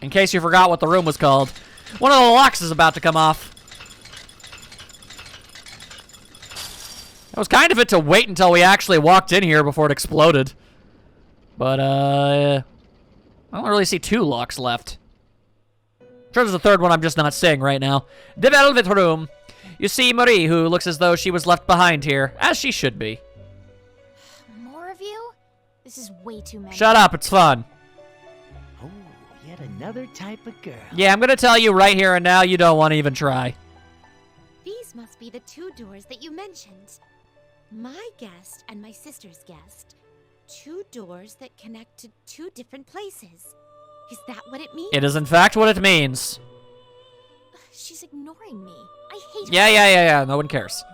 In case you forgot what the room was called. One of the locks is about to come off. It was kind of it to wait until we actually walked in here before it exploded. But, I don't really see 2 locks left. I'm sure there's a 3rd one I'm just not seeing right now. The velvet room. You see Marie, who looks as though she was left behind here, as she should be. More of you? This is way too many. Shut up, it's fun. Oh, yet another type of girl. Yeah, I'm gonna tell you right here and now, you don't want to even try. These must be the 2 doors that you mentioned. My guest and my sister's guest. 2 doors that connect to 2 different places. Is that what it means? It is in fact what it means. She's ignoring me. I hate her. Yeah, no one cares.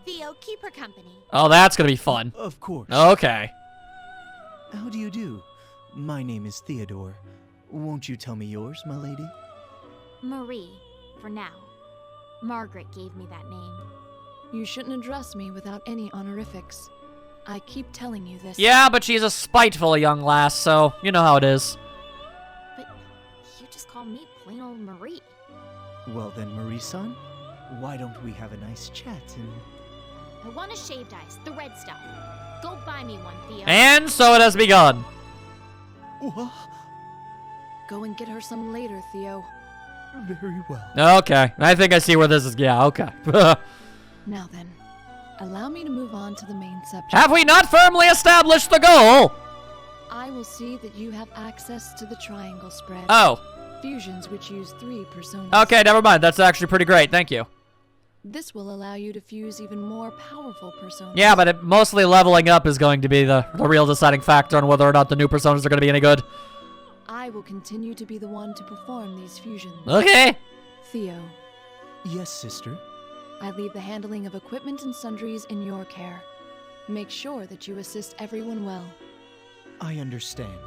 Theo, keep her company. Oh, that's gonna be fun. Of course. Okay. How do you do? My name is Theodore. Won't you tell me yours, my lady? Marie, for now. Margaret gave me that name. You shouldn't address me without any honorifics. I keep telling you this. Yeah, but she's a spiteful young lass, so you know how it is. But you just call me plain old Marie. Well then, Marie-san, why don't we have a nice chat and... I want a shaved ice, the red stuff. Go buy me one, Theo. And so it has begun. What? Go and get her some later, Theo. Very well. Okay, I think I see where this is. Yeah, okay. Now then, allow me to move on to the main subject. Have we not firmly established the goal? I will see that you have access to the triangle spread. Oh. Fusions which use 3 personas. Okay, never mind. That's actually pretty great. Thank you. This will allow you to fuse even more powerful personas. Yeah, but mostly leveling up is going to be the real deciding factor on whether or not the new personas are going to be any good. I will continue to be the one to perform these fusions. Okay. Theo, Yes, sister. I leave the handling of equipment and sundries in your care. Make sure that you assist everyone well. I understand.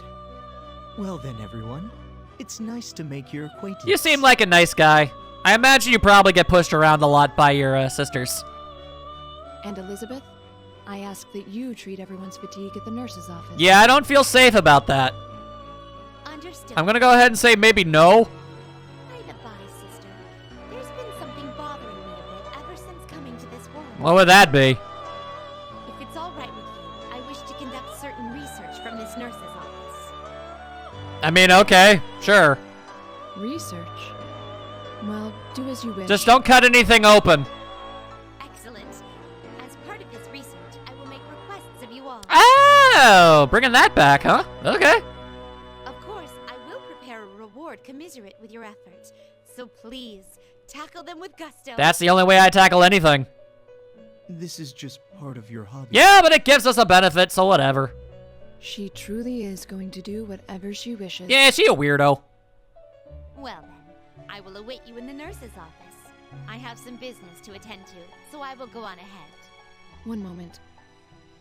Well then, everyone. It's nice to make your acquaintance. You seem like a nice guy. I imagine you probably get pushed around a lot by your sisters. And Elizabeth, I ask that you treat everyone's fatigue at the nurse's office. Yeah, I don't feel safe about that. Understood. I'm gonna go ahead and say maybe no. By the by, sister, there's been something bothering me a bit ever since coming to this world. What would that be? If it's all right with you, I wish to conduct certain research from this nurse's office. I mean, okay, sure. Research? Well, do as you wish. Just don't cut anything open. Excellent. As part of this research, I will make requests of you all. Oh, bringing that back, huh? Okay. Of course, I will prepare a reward commiserate with your efforts. So please, tackle them with gusto. That's the only way I tackle anything. This is just part of your hobby. Yeah, but it gives us a benefit, so whatever. She truly is going to do whatever she wishes. Yeah, she a weirdo. Well then, I will await you in the nurse's office. I have some business to attend to, so I will go on ahead. One moment.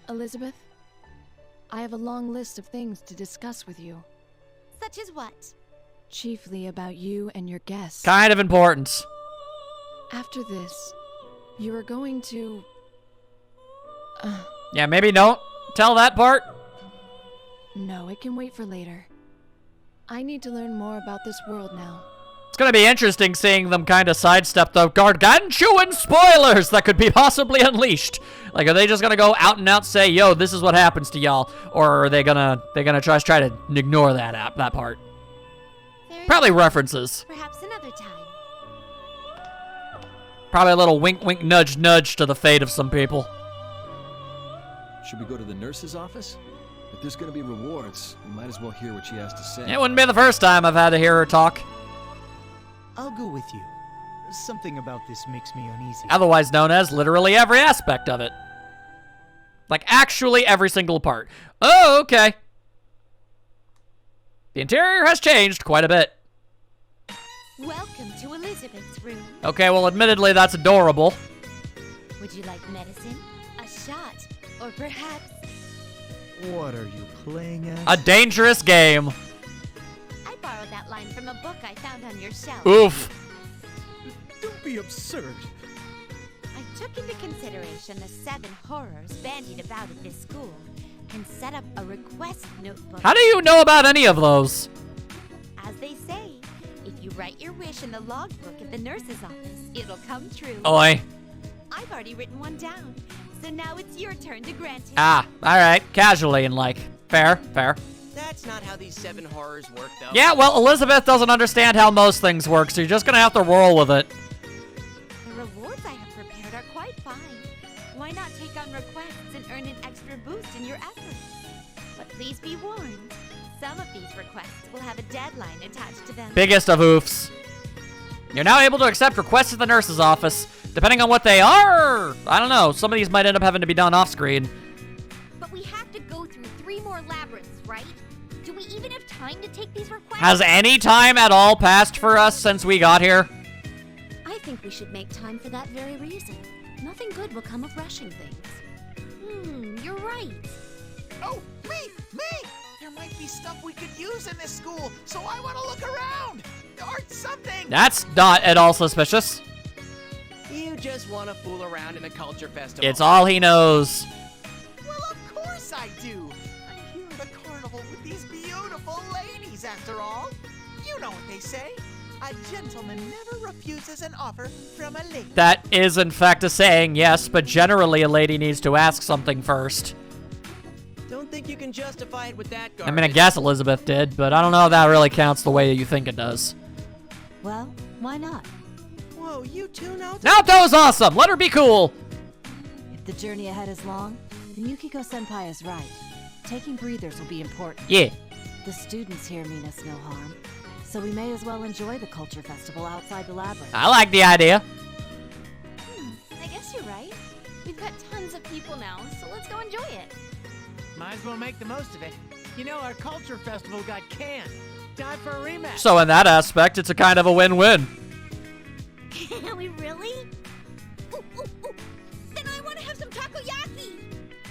Elizabeth, I have a long list of things to discuss with you. Such as what? Chiefly about you and your guests. Kind of important. After this, you are going to... Yeah, maybe don't tell that part. No, it can wait for later. I need to learn more about this world now. It's gonna be interesting seeing them kind of sidestep the gargantuan spoilers that could be possibly unleashed. Like, are they just gonna go out and out say, "Yo, this is what happens to y'all," or are they gonna try to ignore that part? Very Probably well. references. Perhaps another time. Probably a little wink, wink, nudge, nudge to the fate of some people. Should we go to the nurse's office? If there's gonna be rewards, we might as well hear what she has to say. It wouldn't be the first time I've had to hear her talk. I'll go with you. Something about this makes me uneasy. Otherwise known as literally every aspect of it. Like, actually every single part. Oh, okay. The interior has changed quite a bit. Welcome to Elizabeth's room. Okay, well, admittedly, that's adorable. Would you like medicine, a shot, or perhaps... What are you playing at? A dangerous game. I borrowed that line from a book I found on your shelf. Oof. Don't be absurd. I took into consideration the 7 horrors bandied about at this school and set up a request notebook. How do you know about any of those? As they say, if you write your wish in the logbook at the nurse's office, it'll come true. Oi. I've already written one down, so now it's your turn to grant it. Ah, alright. Casually and like. Fair. That's not how these 7 horrors work, though. Yeah, well, Elizabeth doesn't understand how most things work, so you're just gonna have to roll with it. The rewards I have prepared are quite fine. Why not take on requests and earn an extra boost in your efforts? But please be warned, some of these requests will have a deadline attached to them. Biggest of oofs. You're now able to accept requests at the nurse's office. Depending on what they are, I don't know. Some of these might end up having to be done off-screen. But we have to go through 3 more labyrinths, right? Do we even have time to take these requests? Has any time at all passed for us since we got here? I think we should make time for that very reason. Nothing good will come of rushing things. You're right. Oh, me! There might be stuff we could use in this school, so I want to look around! Or something! That's not at all suspicious. You just want to fool around in the culture festival. It's all he knows. Well, of course I do! I'm here at a carnival with these beautiful ladies, after all. You know what they say. A gentleman never refuses an offer from a lady. That is, in fact, a saying, yes, but generally a lady needs to ask something first. Don't think you can justify it with that I garbage. mean, I guess Elizabeth did, but I don't know if that really counts the way that you think it does. Well, why not? Whoa, you two know? Naoto's awesome! Let her be cool! If the journey ahead is long, then Yukiko-senpai is right. Taking breathers will be important. Yeah. The students here mean us no harm, so we may as well enjoy the culture festival outside the labyrinth. I like the idea. I guess you're right. We've got tons of people now, so let's go enjoy it. Might as well make the most of it. You know, our culture festival got canned. Time for a rematch. So in that aspect, it's a kind of a win-win. We really? Ooh. Then I want to have some takoyaki!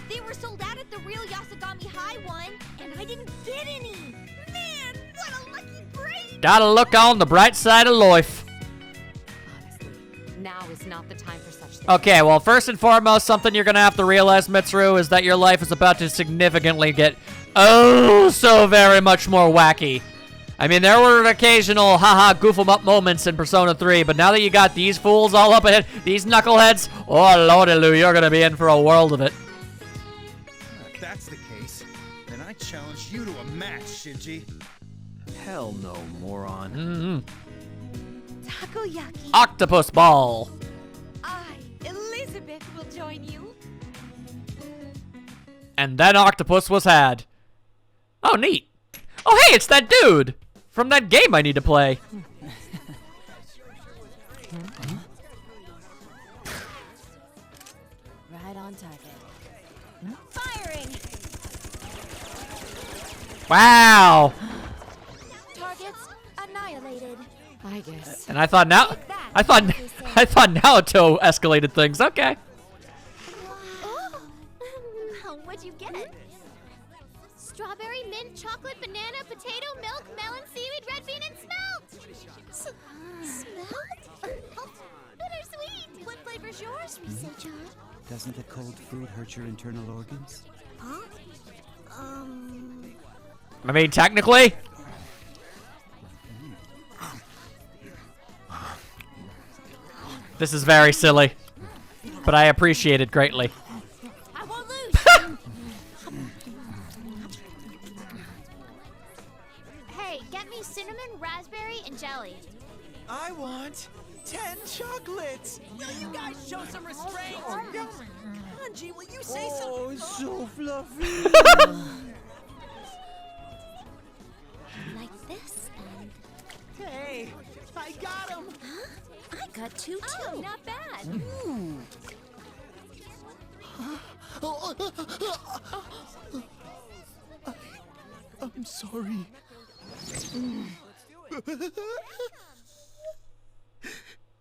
They were sold out at the real Yasogami High one, and I didn't get any! Man, what a lucky break! Gotta look on the bright side of life. Honestly, now is not the time for such things. Okay, well, first and foremost, something you're gonna have to realize, Mitsuru, is that your life is about to significantly get so very much more wacky. I mean, there were occasional haha goof 'em up moments in Persona 3, but now that you got these fools all up ahead, these knuckleheads, oh lordy Lou, you're gonna be in for a world of it. If that's the case, then I challenge you to a match, Shinji. Hell no, moron. Takoyaki! Octopus ball. I, Elizabeth, will join you. And then Octopus was had. Oh, neat. Oh, hey, it's that dude from that game I need to play. Right on target. Firing! Wow. Targets annihilated. I guess. And I thought Naoto escalated things. Okay. What'd you get? Strawberry, mint, chocolate, banana, potato, milk, melon, seaweed, red bean, and smelt! Smelt? Bittersweet! What flavor's yours, Rise-chan? Doesn't the cold food hurt your internal organs? Huh? I mean, technically. This is very silly, but I appreciate it greatly. I won't lose! Hey, get me cinnamon, raspberry, and jelly. I want 10 chocolates. Will you guys show some restraint? Kanji, will you say Oh, so fluffy. Like this, and... Hey, I got him. I got 2 too. Oh, not bad. I'm sorry.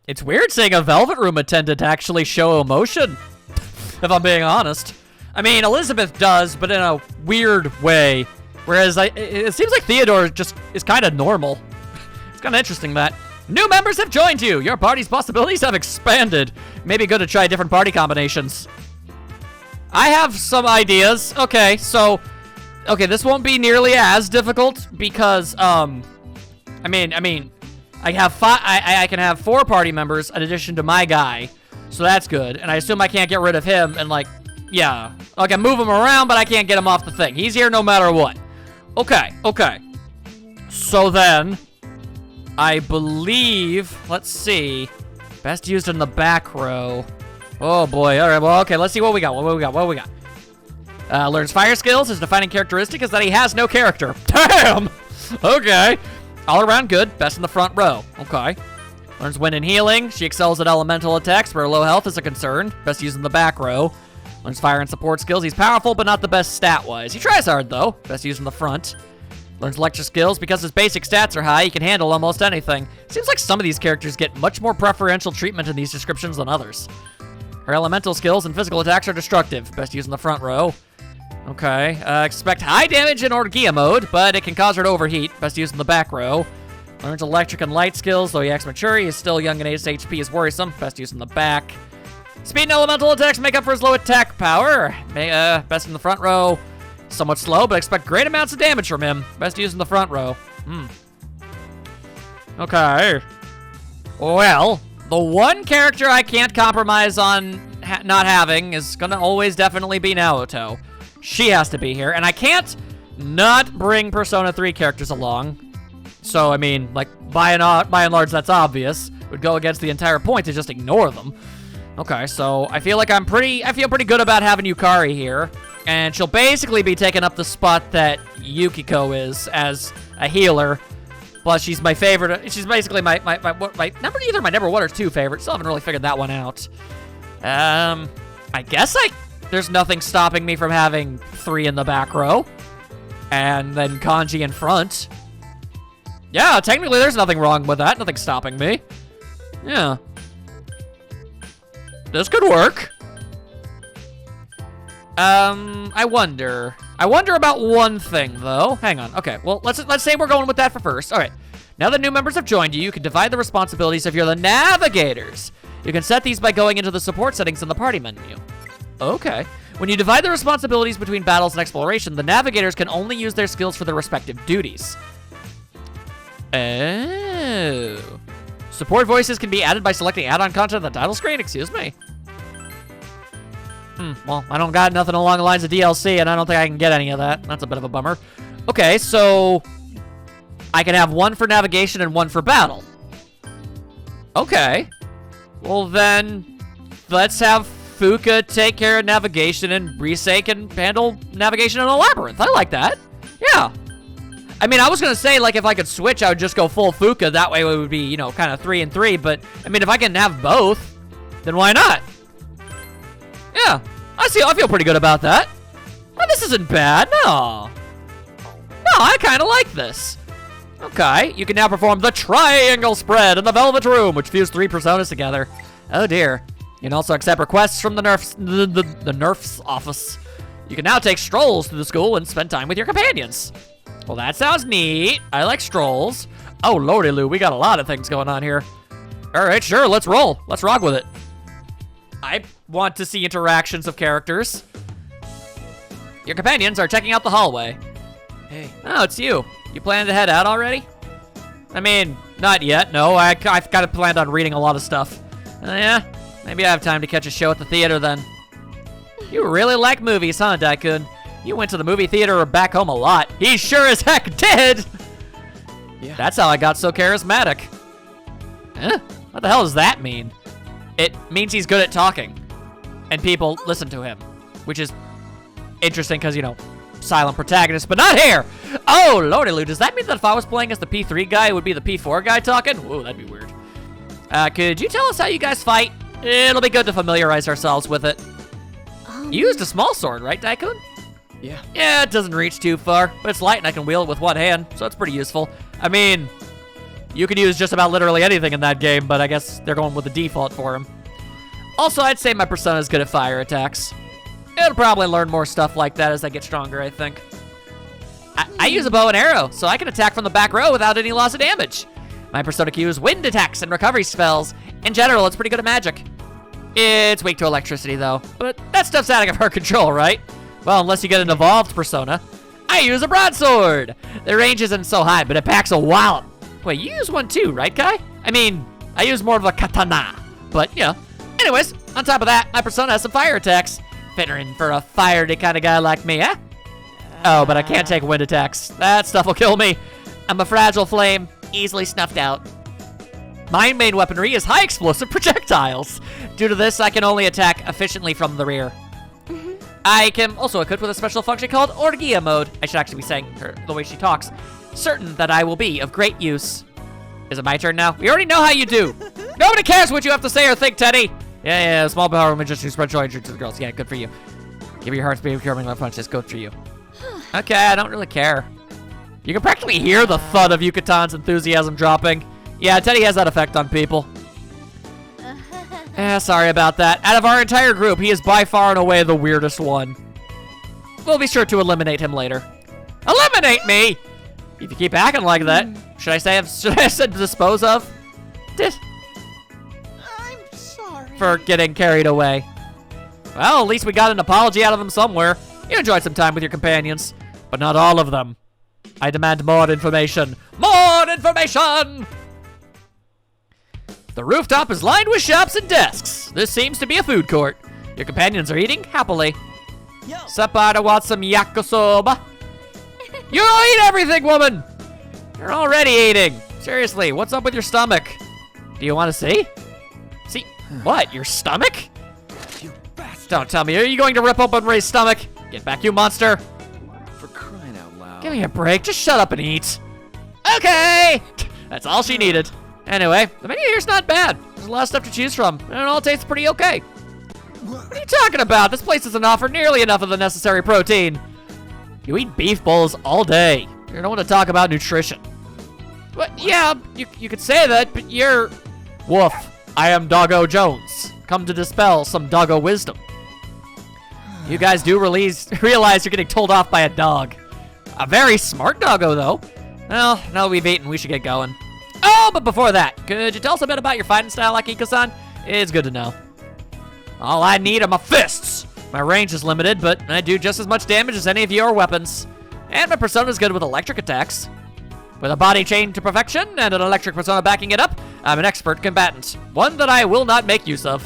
It's weird seeing a Velvet Room attendant actually show emotion, if I'm being honest. I mean, Elizabeth does, but in a weird way. Whereas it seems like Theodore just is kind of normal. It's kind of interesting that. New members have joined you! Your party's possibilities have expanded. Maybe good to try different party combinations. I have some ideas. Okay, so... Okay, this won't be nearly as difficult because, I mean, I have I can have 4 party members in addition to my guy, so that's good. And I assume I can't get rid of him. And like, yeah, I can move him around, but I can't get him off the thing. He's here no matter what. Okay, okay. So then, I believe, let's see, best used in the back row. Oh boy. All right. Well, okay. Let's see what we got. What we got. Learns fire skills. His defining characteristic is that he has no character. Damn. Okay. All around good. Best in the front row. Okay. Learns wind and healing. She excels at elemental attacks where low health is a concern. Best used in the back row. Learns fire and support skills. He's powerful, but not the best stat-wise. He tries hard, though. Best used in the front. Learns lecture skills. Because his basic stats are high, he can handle almost anything. Seems like some of these characters get much more preferential treatment in these descriptions than others. Her elemental skills and physical attacks are destructive. Best used in the front row. Okay. Expect high damage in Orgia mode, but it can cause her to overheat. Best used in the back row. Learns electric and light skills, though he acts mature. He is still young and his HP is worrisome. Best used in the back. Speed and elemental attacks make up for his low attack power. Best in the front row. Somewhat slow, but expect great amounts of damage from him. Best used in the front row. Okay. Well, the one character I can't compromise on not having is gonna always definitely be Naoto. She has to be here, and I can't not bring Persona 3 characters along. So, I mean, like, by and large, that's obvious. It would go against the entire point to just ignore them. Okay, so I feel like I feel pretty good about having Yukari here. And she'll basically be taking up the spot that Yukiko is as a healer. Plus, she's my favorite. She's basically my either my number 1 or 2 favorite. Still haven't really figured that one out. I guess there's nothing stopping me from having 3 in the back row. And then Kanji in front. Yeah, technically there's nothing wrong with that. Nothing stopping me. Yeah. This could work. I wonder about one thing, though. Hang on. Okay, well, let's say we're going with that for first. All right. Now that new members have joined you, you can divide the responsibilities if you're the navigators. You can set these by going into the support settings in the party menu. Okay. When you divide the responsibilities between battles and exploration, the navigators can only use their skills for their respective duties. Oh. Support voices can be added by selecting add-on content on the title screen? Excuse me. Well, I don't got nothing along the lines of DLC, and I don't think I can get any of that. That's a bit of a bummer. Okay, so I can have 1 for navigation and 1 for battle. Okay. Well, then let's have Fuka take care of navigation and Risei can handle navigation in a labyrinth. I like that. Yeah. I mean, I was going to say, like, if I could switch, I would just go full Fuka. That way it would be, you know, kind of 3 and 3. But, I mean, if I can have both, then why not? Yeah, I feel pretty good about that. Well, this isn't bad, no. No, I kind of like this. Okay, you can now perform the triangle spread in the Velvet Room, which fuse 3 personas together. Oh dear. You can also accept requests from the Nerf's office. You can now take strolls through the school and spend time with your companions. Well, that sounds neat. I like strolls. Oh, lordy Lou, we got a lot of things going on here. All right, sure, let's roll. Let's rock with it. I want to see interactions of characters. Your companions are checking out the hallway. Hey. Oh, it's you. You plan to head out already? I mean, not yet, no. I've got to plan on reading a lot of stuff. Yeah, maybe I have time to catch a show at the theater then. You really like movies, huh, Daikun? You went to the movie theater or back home a lot. He sure as heck did! Yeah. That's how I got so charismatic. Huh? What the hell does that mean? It means he's good at talking, and people listen to him, which is interesting because, you know, silent protagonist, but not here. Oh, lordy Lou, does that mean that if I was playing as the P3 guy, it would be the P4 guy talking? Whoa, that'd be weird. Could you tell us how you guys fight? It'll be good to familiarize ourselves with it. You used a small sword, right, Daikun? Yeah. Yeah, it doesn't reach too far, but it's light and I can wield it with one hand, so it's pretty useful. I mean, you can use just about literally anything in that game, but I guess they're going with the default for him. Also, I'd say my Persona's good at fire attacks. It'll probably learn more stuff like that as I get stronger, I think. I use a bow and arrow, so I can attack from the back row without any loss of damage. My Persona can use wind attacks and recovery spells. In general, it's pretty good at magic. It's weak to electricity, though, but that stuff's out of her control, right? Well, unless you get an evolved Persona. I use a broadsword. The range isn't so high, but it packs a wallop. Wait, you use one too, right, Kai? I mean, I use more of a katana, but, you know. Anyways, on top of that, my persona has some fire attacks. Fitting for a fiery kind of guy like me, huh? Oh, but I can't take wind attacks. That stuff will kill me. I'm a fragile flame, easily snuffed out. My main weaponry is high explosive projectiles. Due to this, I can only attack efficiently from the rear. I can also equip with a special function called Orgia mode. I should actually be saying her the way she talks. Certain that I will be of great use. Is it my turn now? We already know how you do. Nobody cares what you have to say or think, Teddy. Yeah, small power magician who spread joy to the girls. Yeah, good for you. Give your hearts baby curing love punches. Good for you. Okay, I don't really care. You can practically hear the thud of Yukatan's enthusiasm dropping. Yeah, Teddy has that effect on people. Sorry about that. Out of our entire group, he is by far and away the weirdest one. We'll be sure to eliminate him later. Eliminate me! If you keep acting like that, should I say dispose of? I'm sorry. For getting carried away. Well, at least we got an apology out of him somewhere. You enjoyed some time with your companions, but not all of them. I demand more information. More information! The rooftop is lined with shops and desks. This seems to be a food court. Your companions are eating happily. Sapata wants some yakisoba. You eat everything, woman! You're already eating. Seriously, what's up with your stomach? Do you want to see? See? What? Your stomach? You bastard! Don't tell me. Are you going to rip open Ray's stomach? Get back, you monster. For crying out loud. Give me a break. Just shut up and eat. Okay! That's all she needed. Anyway, the menu here's not bad. There's a lot of stuff to choose from, and it all tastes pretty okay. What are you talking about? This place doesn't offer nearly enough of the necessary protein. You eat beef bowls all day. You don't want to talk about nutrition. But yeah, you could say that, but you're... Woof. I am Doggo Jones. Come to dispel some doggo wisdom. You guys do realize you're getting told off by a dog. A very smart doggo, though. Well, now that we've eaten, we should get going. Oh, but before that, could you tell us a bit about your fighting style, Akiko-san? It's good to know. All I need are my fists. My range is limited, but I do just as much damage as any of your weapons. And my persona's good with electric attacks. With a body chained to perfection and an electric persona backing it up, I'm an expert combatant. One that I will not make use of.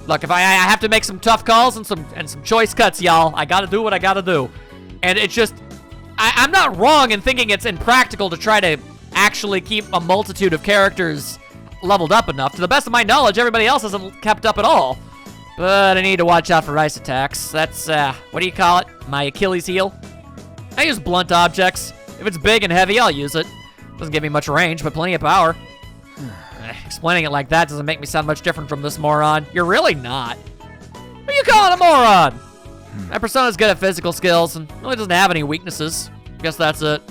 Look, if I have to make some tough calls and some choice cuts, y'all, I gotta do what I gotta do. And it's just, I'm not wrong in thinking it's impractical to try to actually keep a multitude of characters leveled up enough. To the best of my knowledge, everybody else hasn't kept up at all. But I need to watch out for ice attacks. That's, what do you call it? My Achilles heel? I use blunt objects. If it's big and heavy, I'll use it. Doesn't give me much range, but plenty of power. Explaining it like that doesn't make me sound much different from this moron. You're really not. What are you calling a moron? My persona's good at physical skills and really doesn't have any weaknesses. Guess that's it.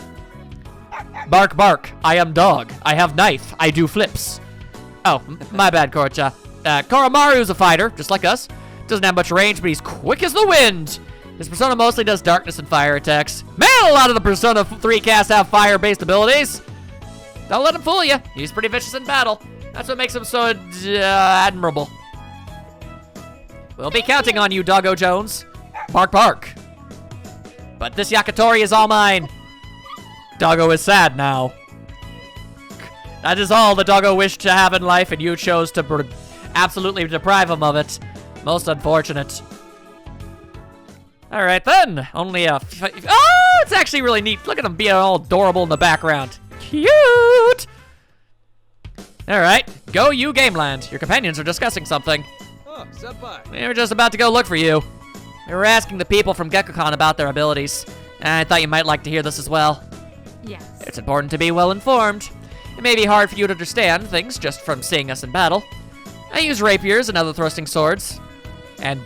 Bark, bark. I am dog. I have knife. I do flips. Oh, my bad, Korocha. Koromaru's a fighter, just like us. Doesn't have much range, but he's quick as the wind. His persona mostly does darkness and fire attacks. Man, a lot of the Persona 3 casts have fire-based abilities. Don't let him fool you. He's pretty vicious in battle. That's what makes him so admirable. We'll be counting on you, Doggo Jones. Bark, bark. But this Yakitori is all mine. Doggo is sad now. That is all the Doggo wished to have in life, and you chose to absolutely deprive him of it. Most unfortunate. All right, then. Only a... Oh, it's actually really neat. Look at him being all adorable in the background. Cute! All right, go you, Gameland. Your companions are discussing something. Oh, senpai. We were just about to go look for you. We were asking the people from Gekko-con about their abilities. I thought you might like to hear this as well. Yes. It's important to be well informed. It may be hard for you to understand things just from seeing us in battle. I use rapiers and other thrusting swords. And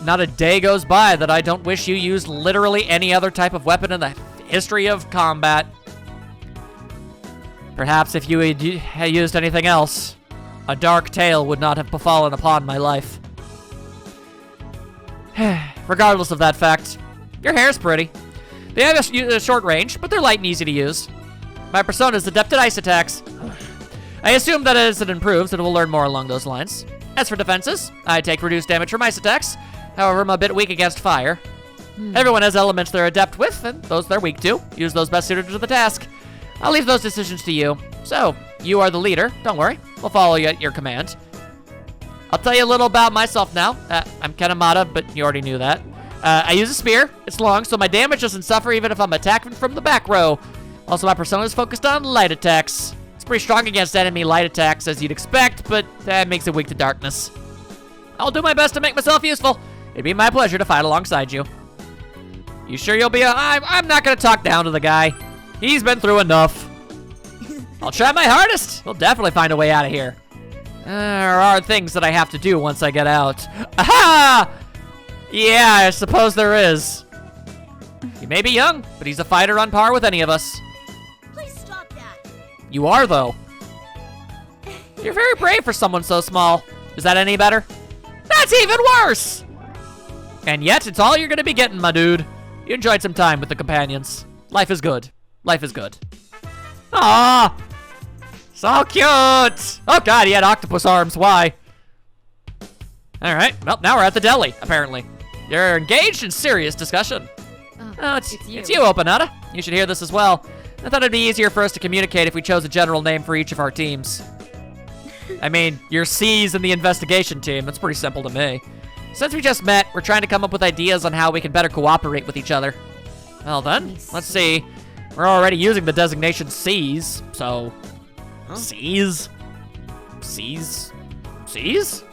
not a day goes by that I don't wish you used literally any other type of weapon in the history of combat. Perhaps if you had used anything else, a dark tale would not have befallen upon my life. Regardless of that fact, your hair's pretty. They have a short range, but they're light and easy to use. My persona is adept at ice attacks. I assume that as it improves, it will learn more along those lines. As for defenses, I take reduced damage from ice attacks. However, I'm a bit weak against fire. Everyone has elements they're adept with, and those they're weak to. Use those best suited to the task. I'll leave those decisions to you. So, you are the leader. Don't worry. We'll follow you at your command. I'll tell you a little about myself now. I'm Kanemata, but you already knew that. I use a spear. It's long, so my damage doesn't suffer even if I'm attacking from the back row. Also, my persona is focused on light attacks. It's pretty strong against enemy light attacks, as you'd expect, but that makes it weak to darkness. I'll do my best to make myself useful. It'd be my pleasure to fight alongside you. You sure you'll be I'm not gonna talk down to the guy. He's been through enough. I'll try my hardest. We'll definitely find a way out of here. There are things that I have to do once I get out. Aha! Yeah, I suppose there is. He may be young, but he's a fighter on par with any of us. Please stop that. You are, though. You're very brave for someone so small. Is that any better? That's even worse! And yet, it's all you're gonna be getting, my dude. You enjoyed some time with the companions. Life is good. Life is good. Aww! So cute! Oh god, he had octopus arms. Why? Alright, well, now we're at the deli, apparently. You're engaged in serious discussion. Oh, it's you, Opanata. You should hear this as well. I thought it'd be easier for us to communicate if we chose a general name for each of our teams. I mean, you're C's in the investigation team. That's pretty simple to me. Since we just met, we're trying to come up with ideas on how we can better cooperate with each other. Well then, let's see. We're already using the designation C's, so... C's? C's? C's?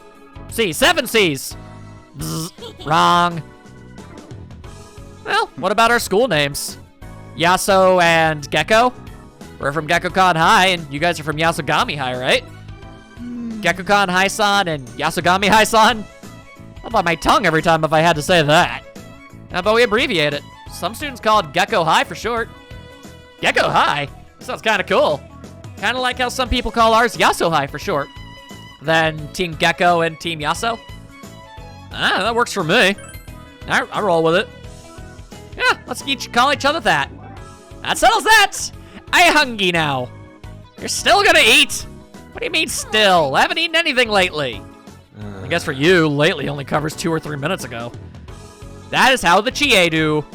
C, 7 C's. Bzz, wrong. Well, what about our school names? Yaso and Gekko? We're from Gekko-kan High, and you guys are from Yasogami High, right? Gekko-kan High-san and Yasogami High-san? I'll bite my tongue every time if I had to say that. How about we abbreviate it? Some students call it Gekko High for short. Gekko High? Sounds kind of cool. Kind of like how some people call ours Yaso High for short. Then Team Gekko and Team Yaso. Ah, that works for me. I roll with it. Yeah, let's each call each other that. That settles that. I hungry now. You're still gonna eat? What do you mean still? I haven't eaten anything lately. I guess for you, lately only covers 2 or 3 minutes ago. That is how the Chie do.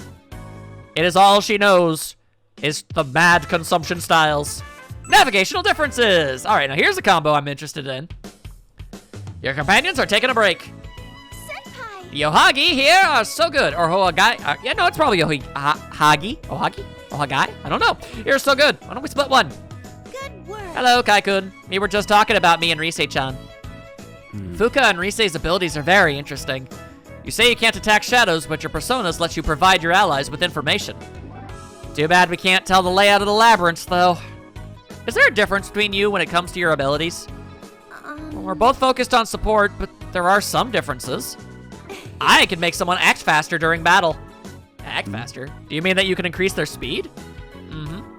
It is all she knows is the mad consumption styles. Navigational differences. All right, now here's a combo I'm interested in. Your companions are taking a break. Senpai! The Ohagi here are so good. Or Hohagai. Yeah, no, it's probably Ohagi. Ohagi? Ohagai? I don't know. You're so good. Why don't we split one? Good work. Hello, Kai-kun. We were just talking about me and Rise-chan. Fuka and Rise's abilities are very interesting. You say you can't attack shadows, but your personas let you provide your allies with information. Too bad we can't tell the layout of the labyrinths, though. Is there a difference between you when it comes to your abilities? We're both focused on support, but there are some differences. I can make someone act faster during battle. Act faster? Do you mean that you can increase their speed?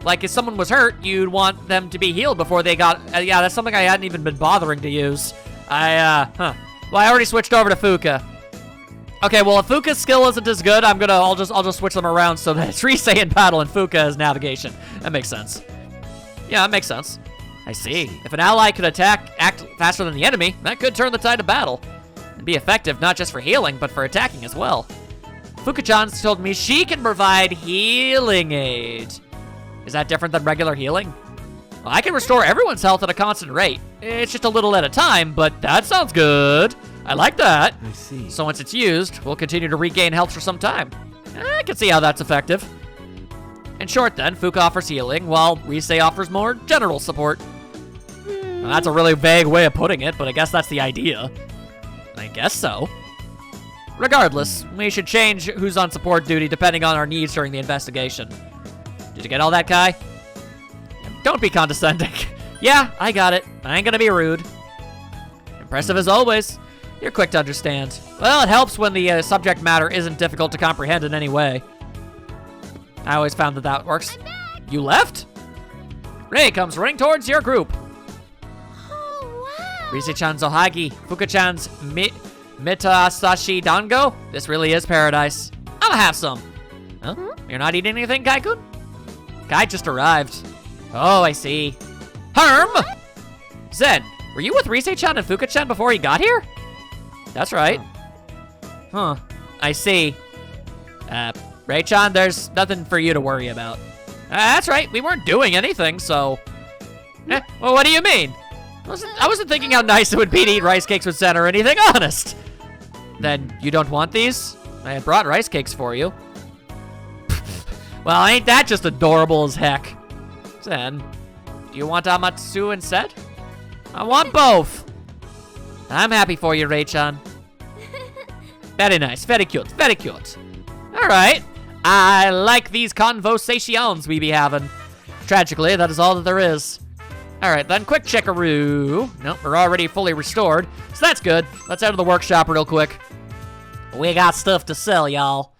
Like if someone was hurt, you'd want them to be healed before they got... yeah, that's something I hadn't even been bothering to use. Well, I already switched over to Fuka. Okay, well, if Fuka's skill isn't as good, I'll just switch them around so that it's Rise in battle and Fuka is navigation. That makes sense. Yeah, that makes sense. I see. If an ally could act faster than the enemy, that could turn the tide of battle. And be effective not just for healing, but for attacking as well. Fuka-chan's told me she can provide healing aid. Is that different than regular healing? Well, I can restore everyone's health at a constant rate. It's just a little at a time, but that sounds good. I like that. I see. So once it's used, we'll continue to regain health for some time. I can see how that's effective. In short then, Fuka offers healing, while Rise offers more general support. Well, that's a really vague way of putting it, but I guess that's the idea. I guess so. Regardless, we should change who's on support duty depending on our needs during the investigation. Did you get all that, Kai? Don't be condescending. Yeah, I got it. I ain't gonna be rude. Impressive as always. You're quick to understand. Well, it helps when the subject matter isn't difficult to comprehend in any way. I always found that works. You left? Rei comes running towards your group. Oh, wow. Rise-chan's Ohagi, Fuka-chan's Mitasashi Dango. This really is paradise. I'll have some. Huh? You're not eating anything, Kai-kun? Kai just arrived. Oh, I see. Herm! Zen, were you with Rise-chan and Fuka-chan before he got here? That's right. Huh, I see. Rei-chan, there's nothing for you to worry about. That's right, we weren't doing anything, so... well, what do you mean? I wasn't thinking how nice it would be to eat rice cakes with Zen or anything, honest. Then you don't want these? I had brought rice cakes for you. Well, ain't that just adorable as heck? Zen, do you want Amatsu instead? I want both. I'm happy for you, Rei-chan. Very nice, very cute, very cute. All right, I like these conversations we be having. Tragically, that is all that there is. All right, then, quick checkaroo. Nope, we're already fully restored, so that's good. Let's head to the workshop real quick. We got stuff to sell, y'all.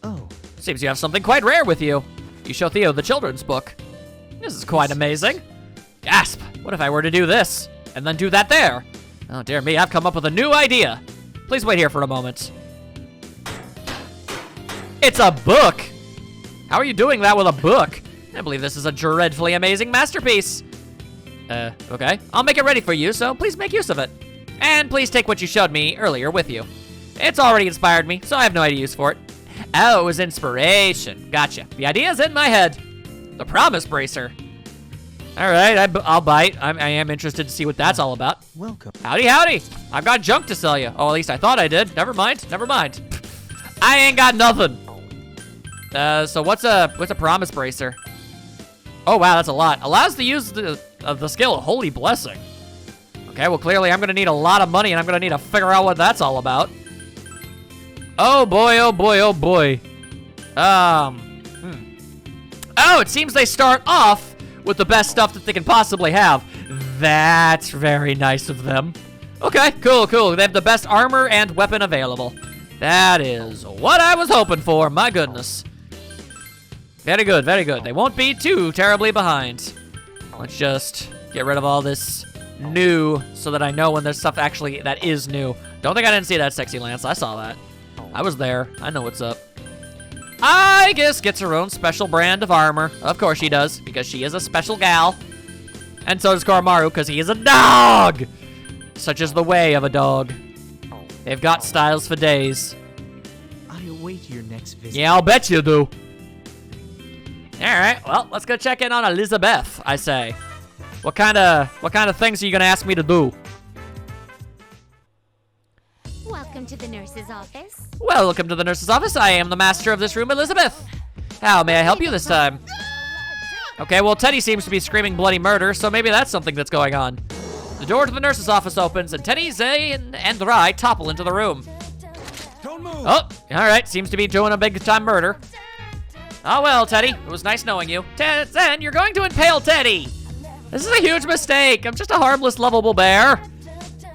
Oh. Seems you have something quite rare with you. You show Theo the children's book. This is quite amazing. Gasp, what if I were to do this, and then do that there? Oh, dear me, I've come up with a new idea. Please wait here for a moment. It's a book! How are you doing that with a book? I believe this is a dreadfully amazing masterpiece. Okay. I'll make it ready for you, so please make use of it. And please take what you showed me earlier with you. It's already inspired me, so I have no idea use for it. Oh, it was inspiration. Gotcha. The idea's in my head. The promise bracer. All right, I'll bite. I am interested to see what that's all about. Welcome. Howdy, howdy. I've got junk to sell you. Oh, at least I thought I did. Never mind, never mind. I ain't got nothing. So what's a promise bracer? Oh, wow, that's a lot. Allows the use of the skill Holy Blessing. Okay, well, clearly I'm gonna need a lot of money, and I'm gonna need to figure out what that's all about. Oh boy, oh boy, oh boy. Oh, it seems they start off with the best stuff that they can possibly have. That's very nice of them. Okay, cool, cool. They have the best armor and weapon available. That is what I was hoping for, my goodness. Very good, very good. They won't be too terribly behind. Let's just get rid of all this new so that I know when there's stuff actually that is new. Don't think I didn't see that, Sexy Lance. I saw that. I was there. I know what's up. I guess gets her own special brand of armor. Of course she does, because she is a special gal. And so does Koromaru, because he is a dog! Such is the way of a dog. They've got styles for days. I await your next visit. Yeah, I'll bet you do. Alright, well, let's go check in on Elizabeth, I say. What kind of things are you gonna ask me to do? Welcome to the nurse's office. Welcome to the nurse's office. I am the master of this room, Elizabeth. How may I help you this time? Okay, well, Teddy seems to be screaming bloody murder, so maybe that's something that's going on. The door to the nurse's office opens, and Teddy, Zane, and Rai topple into the room. Don't move. Oh, all right, seems to be doing a big-time murder. Oh, well, Teddy, it was nice knowing you. Zen, you're going to impale Teddy. This is a huge mistake. I'm just a harmless, lovable bear.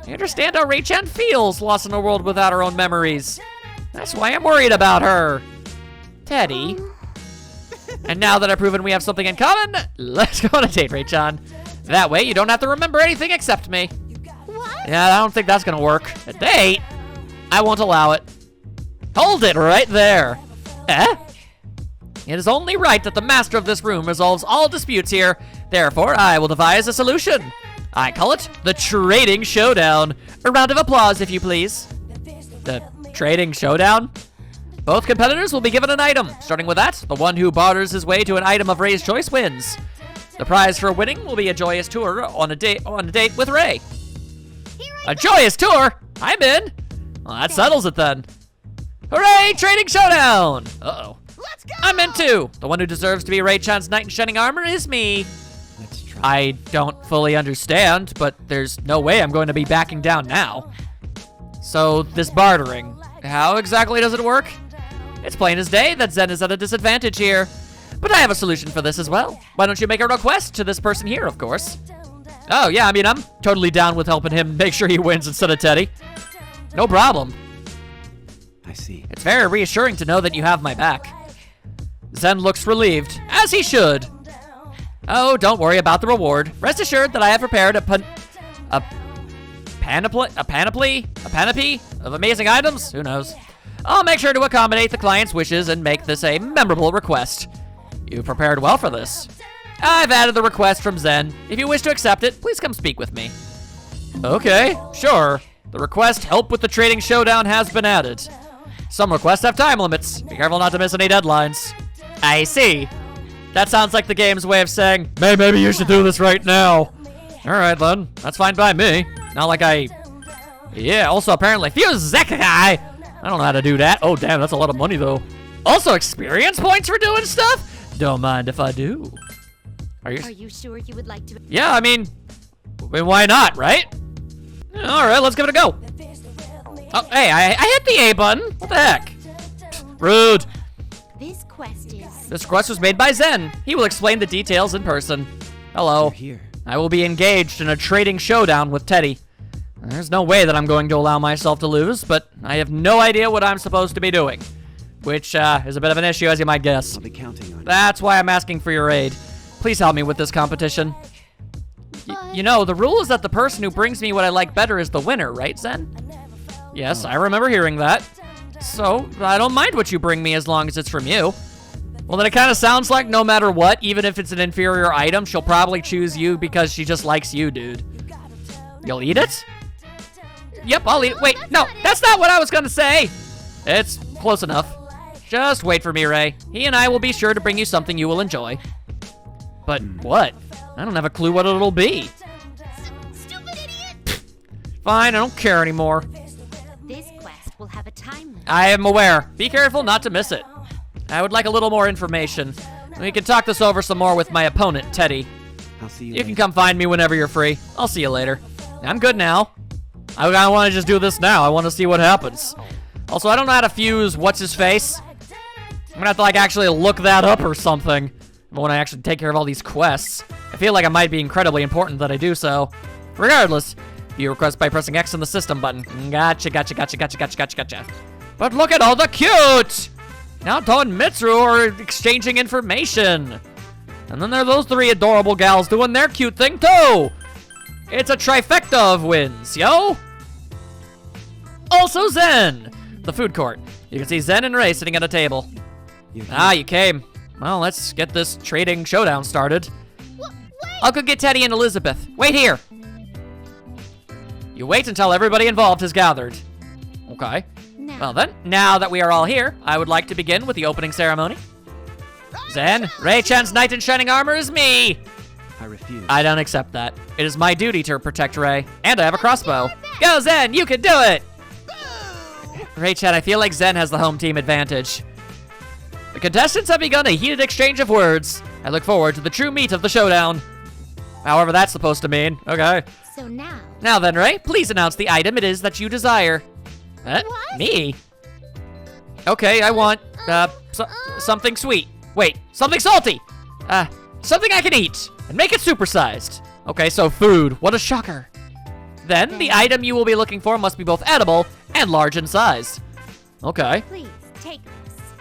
I understand how Rei-chan feels, lost in a world without her own memories. That's why I'm worried about her. Teddy. And now that I've proven we have something in common, let's go on a date, Rei-chan. That way, you don't have to remember anything except me. What? Yeah, I don't think that's gonna work. A date? I won't allow it. Hold it right there. It is only right that the master of this room resolves all disputes here. Therefore, I will devise a solution. I call it the trading showdown. A round of applause, if you please. The trading showdown? Both competitors will be given an item. Starting with that, the one who barters his way to an item of Rei's choice wins. The prize for winning will be a joyous tour on a date with Rei. A joyous tour? I'm in. Well, that settles it then. Hooray, trading showdown! Uh-oh. Let's go! I'm in too. The one who deserves to be Rei-chan's knight in shining armor is me. Let's try. I don't fully understand, but there's no way I'm going to be backing down now. So, this bartering, how exactly does it work? It's plain as day that Zen is at a disadvantage here. But I have a solution for this as well. Why don't you make a request to this person here, of course? Oh, yeah, I mean, I'm totally down with helping him make sure he wins instead of Teddy. No problem. I see. It's very reassuring to know that you have my back. Zen looks relieved, as he should. Oh, don't worry about the reward. Rest assured that I have prepared a panoply of amazing items? Who knows? I'll make sure to accommodate the client's wishes and make this a memorable request. You've prepared well for this. I've added the request from Zen. If you wish to accept it, please come speak with me. Okay, sure. The request, help with the trading showdown, has been added. Some requests have time limits. Be careful not to miss any deadlines. I see. That sounds like the game's way of saying, maybe you should do this right now. All right, then. That's fine by me. Not like I... Yeah, also apparently, Fuzekai. I don't know how to do that. Oh, damn, that's a lot of money, though. Also, experience points for doing stuff? Don't mind if I do. Are you sure you would like to? Yeah, I mean, why not, right? All right, let's give it a go. Oh, hey, I hit the A button. What the heck? Rude. This quest was made by Zen. He will explain the details in person. Hello. You're here. I will be engaged in a trading showdown with Teddy. There's no way that I'm going to allow myself to lose, but I have no idea what I'm supposed to be doing. Which is a bit of an issue, as you might guess. I'll be counting on you. That's why I'm asking for your aid. Please help me with this competition. You know, the rule is that the person who brings me what I like better is the winner, right, Zen? Yes, I remember hearing that. So, I don't mind what you bring me as long as it's from you. Well, then it kind of sounds like no matter what, even if it's an inferior item, she'll probably choose you because she just likes you, dude. You'll eat it? Yep, I'll eat it. Wait, no, that's not what I was gonna say. It's close enough. Just wait for me, Ray. He and I will be sure to bring you something you will enjoy. But what? I don't have a clue what it'll be. Stupid idiot! Fine, I don't care anymore. This quest will have a time limit. I am aware. Be careful not to miss it. I would like a little more information. We can talk this over some more with my opponent, Teddy. I'll see you You can later. come find me whenever you're free. I'll see you later. I'm good now. I want to just do this now. I want to see what happens. Also, I don't know how to fuse what's-his-face. I'm gonna have to, like, actually look that up or something when I actually take care of all these quests. I feel like it might be incredibly important that I do so. Regardless, view request by pressing X on the system button. Gotcha. But look at all the cute! Naoto and Mitsuru are exchanging information. And then there are those three adorable gals doing their cute thing, too. It's a trifecta of wins, yo! Also Zen! The food court. You can see Zen and Ray sitting at a table. Ah, you came. Well, let's get this trading showdown started. I'll go get Teddy and Elizabeth. Wait here. You wait until everybody involved has gathered. Okay. Well then, now that we are all here, I would like to begin with the opening ceremony. Zen, Ray-chan's knight in shining armor is me. I refuse. I don't accept that. It is my duty to protect Ray, and I have a crossbow. Go Zen, you can do it! Ray-chan, I feel like Zen has the home team advantage. The contestants have begun a heated exchange of words. I look forward to the true meat of the showdown. However that's supposed to mean. Okay. So now... Now then, Ray, please announce the item it is that you desire. What? Me? Okay, I want, something sweet. Wait, something salty. Something I can eat, and make it supersized. Okay, so food. What a shocker. Then, the item you will be looking for must be both edible and large in size. Okay. Please, take this.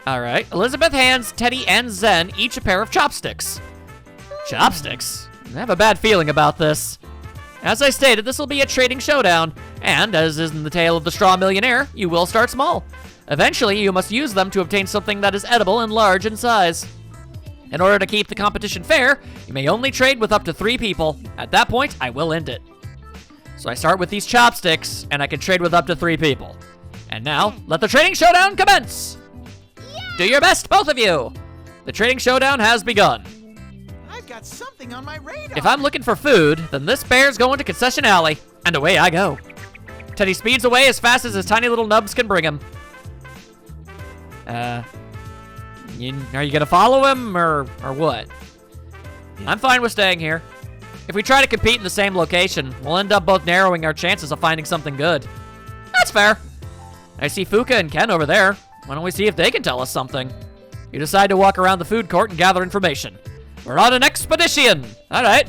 Alright, Elizabeth hands Teddy and Zen each a pair of chopsticks. Chopsticks? I have a bad feeling about this. As I stated, this will be a trading showdown, and as is in the tale of the Straw Millionaire, you will start small. Eventually, you must use them to obtain something that is edible and large in size. In order to keep the competition fair, you may only trade with up to 3 people. At that point, I will end it. So I start with these chopsticks, and I can trade with up to 3 people. And now, let the trading showdown commence! Do your best, both of you! The trading showdown has begun. I've got something on my radar. If I'm looking for food, then this bear's going to Concession Alley, and away I go. Teddy speeds away as fast as his tiny little nubs can bring him. Are you gonna follow him, or what? Yeah. I'm fine with staying here. If we try to compete in the same location, we'll end up both narrowing our chances of finding something good. That's fair. I see Fuka and Ken over there. Why don't we see if they can tell us something? You decide to walk around the food court and gather information. We're on an expedition! Alright.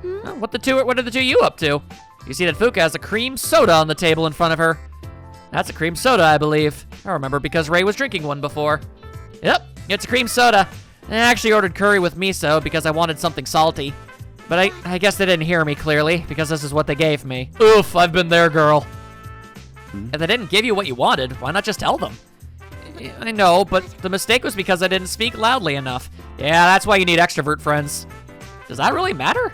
What are the two you up to? You see that Fuka has a cream soda on the table in front of her. That's a cream soda, I believe. I remember because Ray was drinking one before. Yep, it's a cream soda. I actually ordered curry with miso because I wanted something salty. But I guess they didn't hear me clearly because this is what they gave me. Oof, I've been there, girl. If they didn't give you what you wanted, why not just tell them? I know, but the mistake was because I didn't speak loudly enough. Yeah, that's why you need extrovert friends. Does that really matter?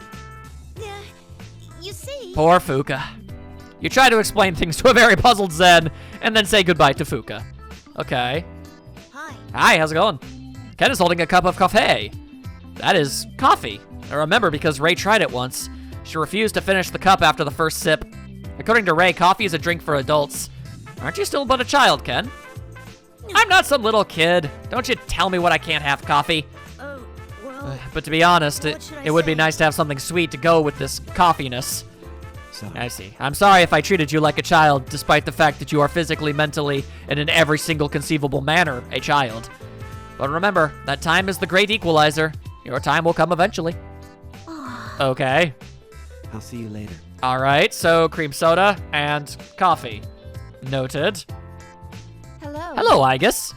You see... Poor Fuka. You try to explain things to a very puzzled Zen, and then say goodbye to Fuka. Okay. Hi. Hi, how's it going? Ken is holding a cup of coffee. That is coffee. I remember because Ray tried it once. She refused to finish the cup after the first sip. According to Ray, coffee is a drink for adults. Aren't you still but a child, Ken? I'm not some little kid. Don't you tell me what I can't have coffee. But to be honest, it would be nice to have something sweet to go with this coffeeness. Sorry. I see. I'm sorry if I treated you like a child, despite the fact that you are physically, mentally, and in every single conceivable manner a child. But remember, that time is the great equalizer. Your time will come eventually. Okay. I'll see you later. All right, so cream soda and coffee. Noted. Hello. Hello, Igus.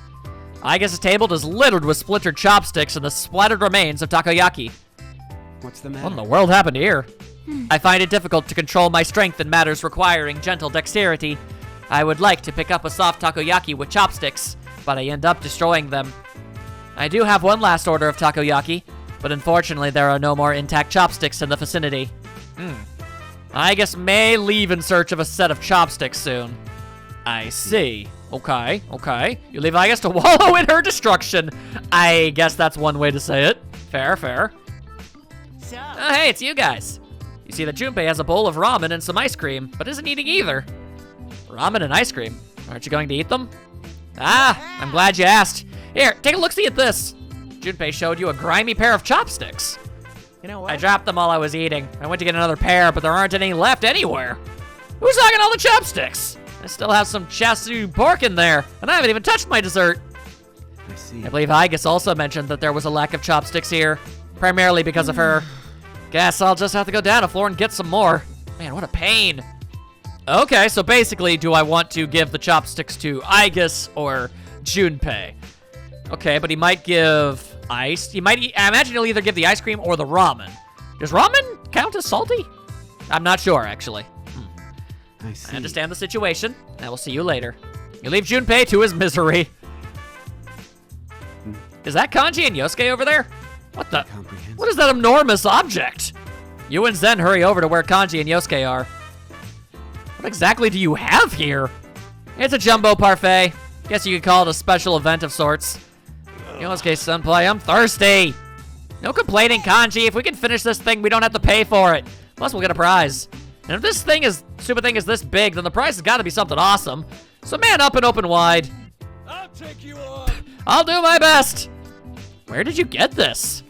Igus's table is littered with splintered chopsticks and the splattered remains of takoyaki. What's the matter? What in the world happened here? I find it difficult to control my strength in matters requiring gentle dexterity. I would like to pick up a soft takoyaki with chopsticks, but I end up destroying them. I do have one last order of takoyaki, but unfortunately there are no more intact chopsticks in the vicinity. Igus may leave in search of a set of chopsticks soon. I see. Okay. You leave Igus to wallow in her destruction. I guess that's one way to say it. Fair. So, Oh, hey, it's you guys. You see that Junpei has a bowl of ramen and some ice cream, but isn't eating either. Ramen and ice cream? Aren't you going to eat them? Ah, I'm glad you asked. Here, take a look-see at this. Junpei showed you a grimy pair of chopsticks. you know what? I dropped them while I was eating. I went to get another pair, but there aren't any left anywhere. Who's hogging all the chopsticks? I still have some chassis pork in there, and I haven't even touched my dessert. I see. I believe Igus also mentioned that there was a lack of chopsticks here, primarily because of her. Guess I'll just have to go down the floor and get some more. Man, what a pain. Okay, so basically, do I want to give the chopsticks to Igus or Junpei? Okay, but he might give ice. I imagine he'll either give the ice cream or the ramen. Does ramen count as salty? I'm not sure, actually. I see. I understand the situation. I will see you later. You leave Junpei to his misery. Is that Kanji and Yosuke over there? What the? Comprehensive. What is that enormous object? You and Zen hurry over to where Kanji and Yosuke are. What exactly do you have here? It's a jumbo parfait. Guess you could call it a special event of sorts. Yosuke-senpai, I'm thirsty. No complaining, Kanji. If we can finish this thing, we don't have to pay for it. Plus, we'll get a prize. And if this stupid thing is this big, then the prize has got to be something awesome. So man up and open wide. I'll take you on. I'll do my best. Where did you get this?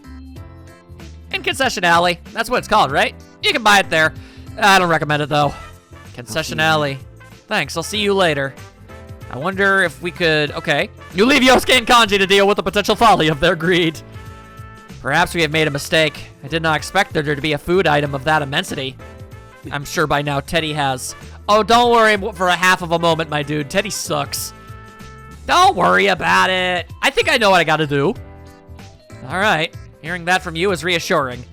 In Concession Alley. That's what it's called, right? You can buy it there. I don't recommend it, though. Concession Alley. Thanks, I'll see you later. I wonder if we could... Okay. You leave Yosuke and Kanji to deal with the potential folly of their greed. Perhaps we have made a mistake. I did not expect there to be a food item of that immensity. I'm sure by now Teddy has. Oh, don't worry for a half of a moment, my dude. Teddy sucks. Don't worry about it. I think I know what I gotta do. All right. Hearing that from you is reassuring.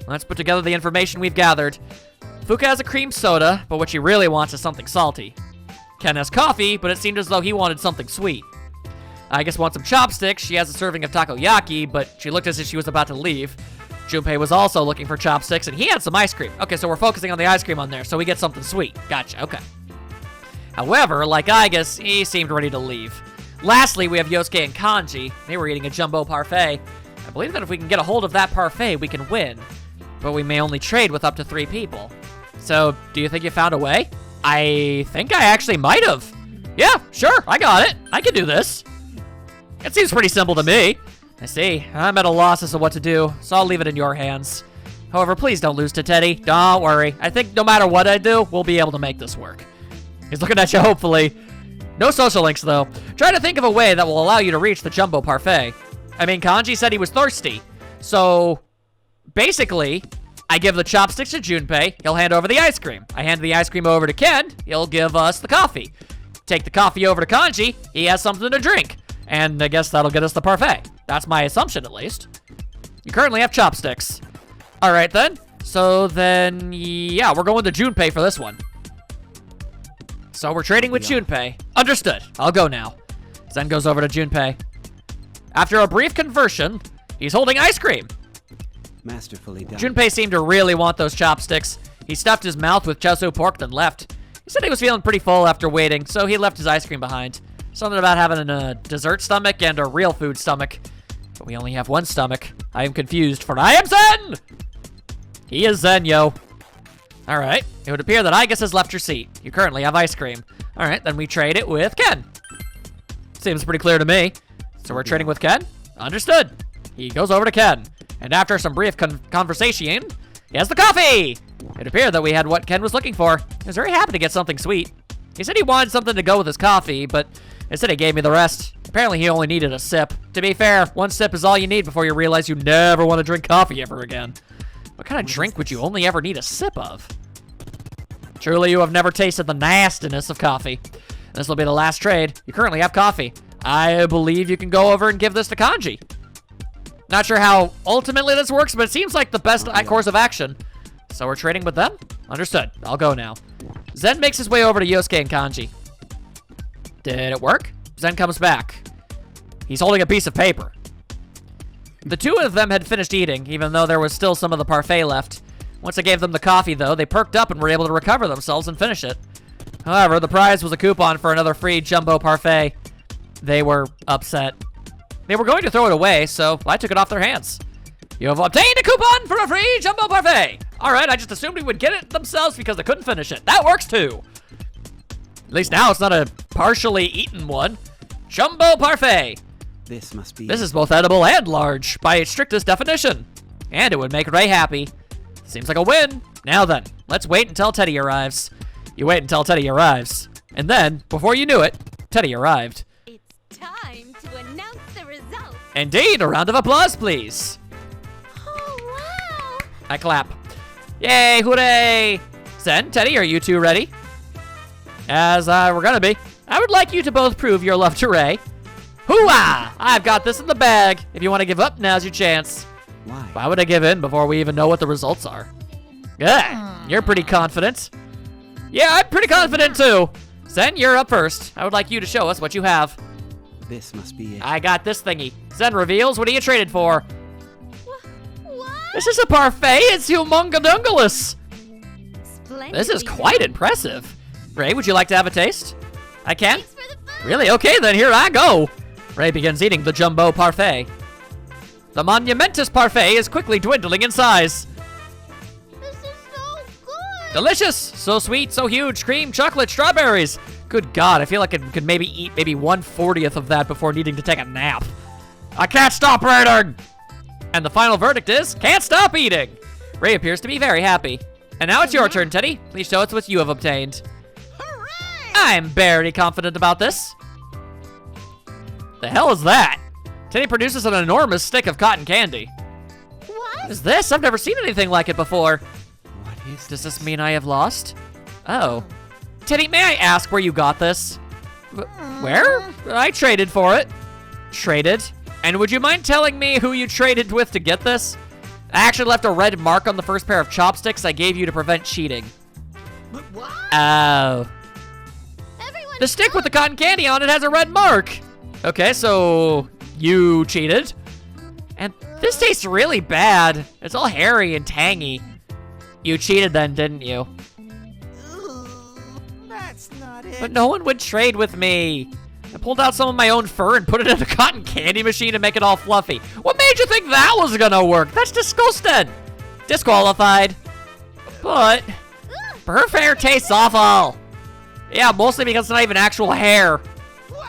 Let's put together the information we've gathered. Fuka has a cream soda, but what she really wants is something salty. Ken has coffee, but it seemed as though he wanted something sweet. Igus wants some chopsticks. She has a serving of takoyaki, but she looked as if she was about to leave. Junpei was also looking for chopsticks, and he had some ice cream. Okay, so we're focusing on the ice cream on there, so we get something sweet. Gotcha, okay. However, like Igus, he seemed ready to leave. Lastly, we have Yosuke and Kanji. They were eating a jumbo parfait. I believe that if we can get a hold of that parfait, we can win. But we may only trade with up to 3 people. So, do you think you found a way? I think I actually might have. Yeah, sure, I got it. I can do this. It seems pretty simple to me. I see. I'm at a loss as to what to do, so I'll leave it in your hands. However, please don't lose to Teddy. Don't worry. I think no matter what I do, we'll be able to make this work. He's looking at you, hopefully. No social links, though. Try to think of a way that will allow you to reach the jumbo parfait. I mean, Kanji said he was thirsty. So, basically, I give the chopsticks to Junpei. He'll hand over the ice cream. I hand the ice cream over to Ken. He'll give us the coffee. Take the coffee over to Kanji. He has something to drink. And I guess that'll get us the parfait. That's my assumption, at least. You currently have chopsticks. All right, then. So then, yeah, we're going to Junpei for this one. So we're trading with Junpei. Understood. I'll go now. Zen goes over to Junpei. After a brief conversion, he's holding ice cream. Masterfully done. Junpei seemed to really want those chopsticks. He stuffed his mouth with chasu pork, then left. He said he was feeling pretty full after waiting, so he left his ice cream behind. Something about having a dessert stomach and a real food stomach. But we only have one stomach. I am confused, for I am Zen! He is Zen, yo. All right, it would appear that Igus has left your seat. You currently have ice cream. All right, then we trade it with Ken. Seems pretty clear to me. So we're trading with Ken? Understood. He goes over to Ken. And after some brief conversation, he has the coffee! It appeared that we had what Ken was looking for. He was very happy to get something sweet. He said he wanted something to go with his coffee, but instead he gave me the rest. Apparently he only needed a sip. To be fair, one sip is all you need before you realize you never want to drink coffee ever again. What kind of drink would you only ever need a sip of? Truly, you have never tasted the nastiness of coffee. This will be the last trade. You currently have coffee. I believe you can go over and give this to Kanji. Not sure how ultimately this works, but it seems like the best course of action. So we're trading with them? Understood. I'll go now. Zen makes his way over to Yosuke and Kanji. Did it work? Zen comes back. He's holding a piece of paper. The two of them had finished eating, even though there was still some of the parfait left. Once I gave them the coffee, though, they perked up and were able to recover themselves and finish it. However, the prize was a coupon for another free jumbo parfait. They were upset. They were going to throw it away, so I took it off their hands. You have obtained a coupon for a free jumbo parfait. All right, I just assumed we would get it themselves because they couldn't finish it. That works too. At least now it's not a partially eaten one. Jumbo parfait. This must be. This is both edible and large by its strictest definition. And it would make Ray happy. Seems like a win. Now then, let's wait until Teddy arrives. You wait until Teddy arrives. And then, before you knew it, Teddy arrived. It's time to announce the results. Indeed, a round of applause, please. Oh, wow. I clap. Yay, hooray! Zen, Teddy, are you two ready? As we're gonna be. I would like you to both prove your love to Ray. Hoo-ah! I've got this in the bag. If you want to give up, now's your chance. Why? Why would I give in before we even know what the results are? Good. You're pretty confident. Yeah, I'm pretty confident too. Zen, you're up first. I would like you to show us what you have. This must be it. I got this thingy. Zen reveals. What are you traded for? What? This is a parfait. It's humongous. Splendid. This is quite impressive. Ray, would you like to have a taste? I can? Thanks for the food. Really? Okay, then here I go. Ray begins eating the jumbo parfait. The monumentous parfait is quickly dwindling in size. This is so good. Delicious! So sweet, so huge. Cream, chocolate, strawberries. Good God, I feel like I could maybe eat maybe 1/40th of that before needing to take a nap. I can't stop eating! And the final verdict is, can't stop eating! Ray appears to be very happy. And now it's your turn, Teddy. Please show us what you have obtained. Hooray! I'm very confident about this. The hell is that? Teddy produces an enormous stick of cotton candy. What? What is this? I've never seen anything like it before. What is Does this mean I have lost? Oh. Teddy, may I ask where you got this? Where? I traded for it. Traded? And would you mind telling me who you traded with to get this? I actually left a red mark on the first pair of chopsticks I gave you to prevent cheating. But what? Oh. Everyone The stick with the cotton candy on it has a red mark. Okay, so you cheated. And this tastes really bad. It's all hairy and tangy. You cheated then, didn't you? Ugh, that's not it. But no one would trade with me. I pulled out some of my own fur and put it in a cotton candy machine to make it all fluffy. What made you think that was gonna work? That's disgusting. Disqualified. But her hair tastes awful. Yeah, mostly because it's not even actual hair.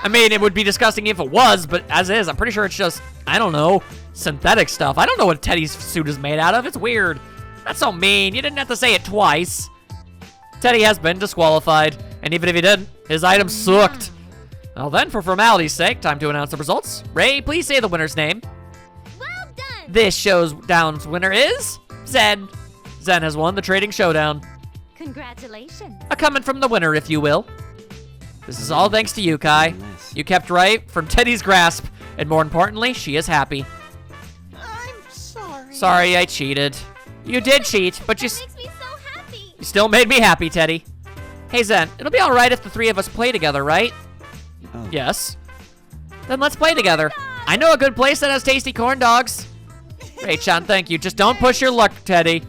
I mean, it would be disgusting if it was, but as is, I'm pretty sure it's just, I don't know, synthetic stuff. I don't know what Teddy's suit is made out of. It's weird. That's so mean. You didn't have to say it twice. Teddy has been disqualified, and even if he didn't, his item sucked. Well then, for formality's sake, time to announce the results. Ray, please say the winner's name. Well done. This showdown's winner is Zen. Zen has won the trading showdown. Congratulations. A coming from the winner, if you will. This is all thanks to you, Kai. You kept Ray from Teddy's grasp, and more importantly, she is happy. I'm sorry. Sorry, I cheated. You did cheat, but you That makes me so happy. still made me happy, Teddy. Hey, Zen, it'll be all right if the three of us play together, right? Oh. Yes. Then let's play together. I know a good place that has tasty corn dogs. Ray-chan, thank you. Just don't push your luck, Teddy.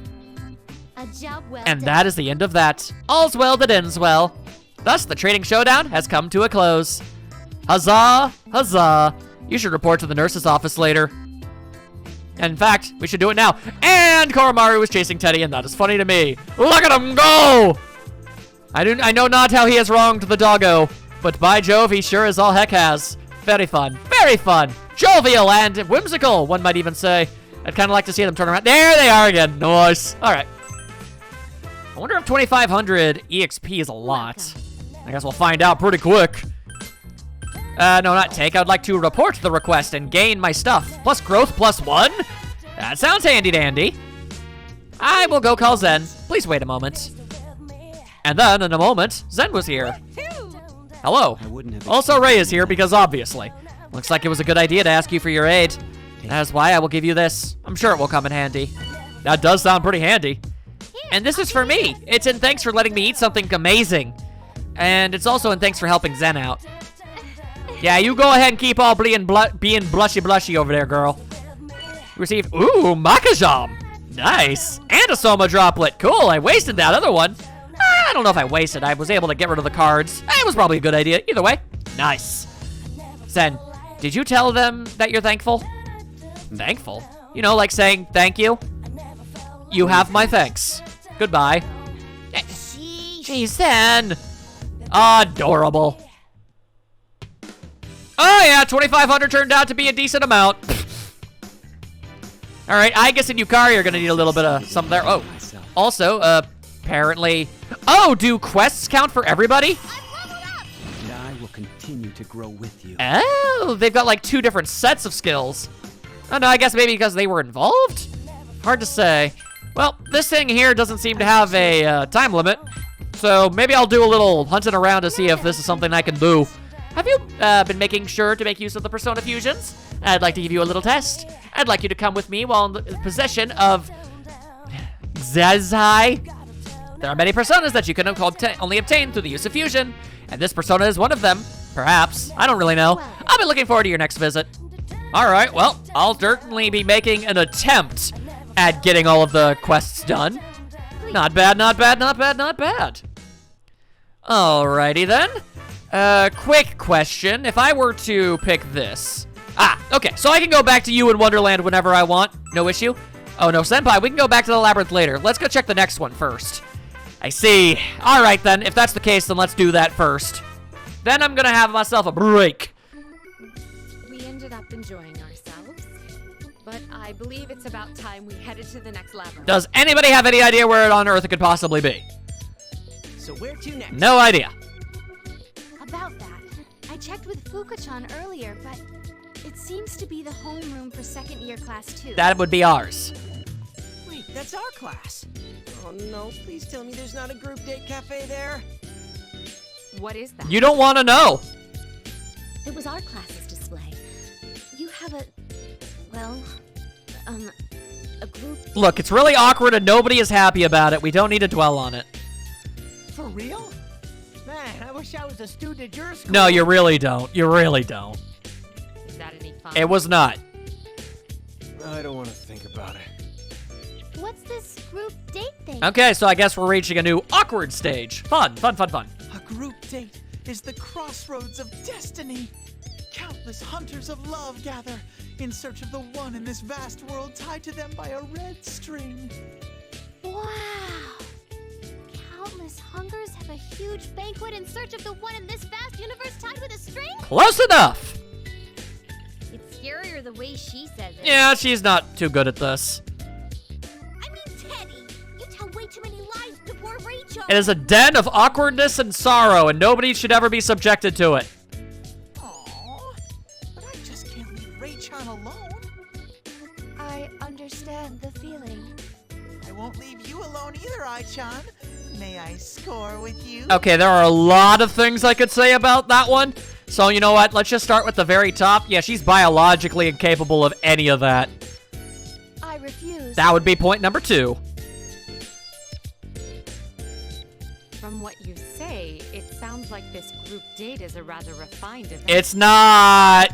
A job well And done. that is the end of that. All's well that ends well. Thus, the trading showdown has come to a close. Huzzah! Huzzah! You should report to the nurse's office later. And in fact, we should do it now. And Koromaru is chasing Teddy, and that is funny to me. Look at him go! I know not how he has wronged the doggo, but by Jove, he sure as all heck has. Very fun. Very fun. Jovial and whimsical, one might even say. I'd kind of like to see them turn around. There they are again. Nice. All right. I wonder if 2,500 EXP is a lot. I guess we'll find out pretty quick. No, not take. I would like to report the request and gain my stuff. Plus growth +1? That sounds handy dandy. I will go call Zen. Please wait a moment. And then, in a moment, Zen was here. Hello. I wouldn't have Also, Ray is here because obviously. Looks like it was a good idea to ask you for your aid. That is why I will give you this. I'm sure it will come in handy. That does sound pretty handy. And this is for me. It's in thanks for letting me eat something amazing. And it's also in thanks for helping Zen out. Yeah, you go ahead and keep all being blushy over there, girl. Receive, ooh, Makajam. Nice. And a Soma droplet. Cool, I wasted that other one. I don't know if I wasted. I was able to get rid of the cards. It was probably a good idea. Either way, nice. Zen, did you tell them that you're thankful? Thankful? You know, like saying thank you? You have my thanks. Goodbye. Jeez, Zen. Adorable. Oh yeah, 2,500 turned out to be a decent amount. All right, I guess in Yukari you're gonna need a little bit of something there. Oh, also, apparently. Oh, do quests count for everybody? And I will continue to grow with you. Oh, they've got like 2 different sets of skills. Oh no, I guess maybe because they were involved? Hard to say. Well, this thing here doesn't seem to have a time limit. So maybe I'll do a little hunting around to see if this is something I can do. Have you been making sure to make use of the Persona Fusions? I'd like to give you a little test. I'd like you to come with me while in the possession of Zazai. There are many personas that you can only obtain through the use of fusion, and this persona is one of them. Perhaps. I don't really know. I'll be looking forward to your next visit. All right, well, I'll certainly be making an attempt at getting all of the quests done. Not bad, not bad, not bad, not bad. Alrighty then. Quick question. If I were to pick this. Okay, so I can go back to you in Wonderland whenever I want. No issue. Oh, no, Senpai, we can go back to the labyrinth later. Let's go check the next one first. I see. All right, then. If that's the case, then let's do that first. Then I'm gonna have myself a break. We ended up enjoying ourselves, but I believe it's about time we headed to the next labyrinth. Does anybody have any idea where on Earth it could possibly be? So where to next? No idea. About that, I checked with Fuka-chan earlier, but it seems to be the homeroom for second year class 2. That would be ours. Wait, that's our class. Oh no, please tell me there's not a group date cafe there. What is that? You don't want to know. It was our class's display. You have a group. Look, it's really awkward and nobody is happy about it. We don't need to dwell on it. For real? Man, I wish I was a student at your school. No, you really don't. You really don't. Is that any fun? It was not. I don't want to think about it. What's this group date thing? Okay, so I guess we're reaching a new awkward stage. Fun, fun, fun, fun. A group date is the crossroads of destiny. Countless hunters of love gather in search of the one in this vast world tied to them by a red string. Wow! Countless hungers have a huge banquet in search of the one in this vast universe tied with a string? Close enough. It's scarier the way she says it. Yeah, she's not too good at this. I mean, Teddy, you tell way too many lies to poor Rachel. It is a den of awkwardness and sorrow, and nobody should ever be subjected to it. Aww, but I just can't leave Ray-chan alone. I understand the feeling. I won't leave you alone either, Ai-chan. May I score with you? Okay, there are a lot of things I could say about that one. So, you know what? Let's just start with the very top. Yeah, she's biologically incapable of any of that. I refuse. That would be point number 2. From what you say, it sounds like this group date is a rather refined event. It's not.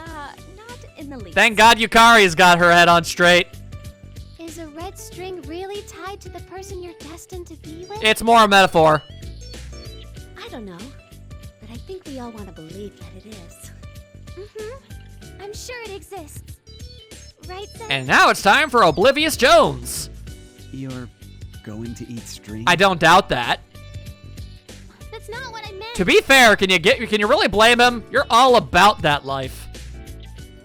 Not in the least. Thank God Yukari's got her head on straight. Is a red string really tied to the person you're destined to be with? It's more a metaphor. I don't know, but I think we all want to believe that it is. I'm sure it exists. Right, Zen? And now it's time for Oblivious Jones. You're going to eat string? I don't doubt that. That's not what I meant. To be fair, can you really blame him? You're all about that life.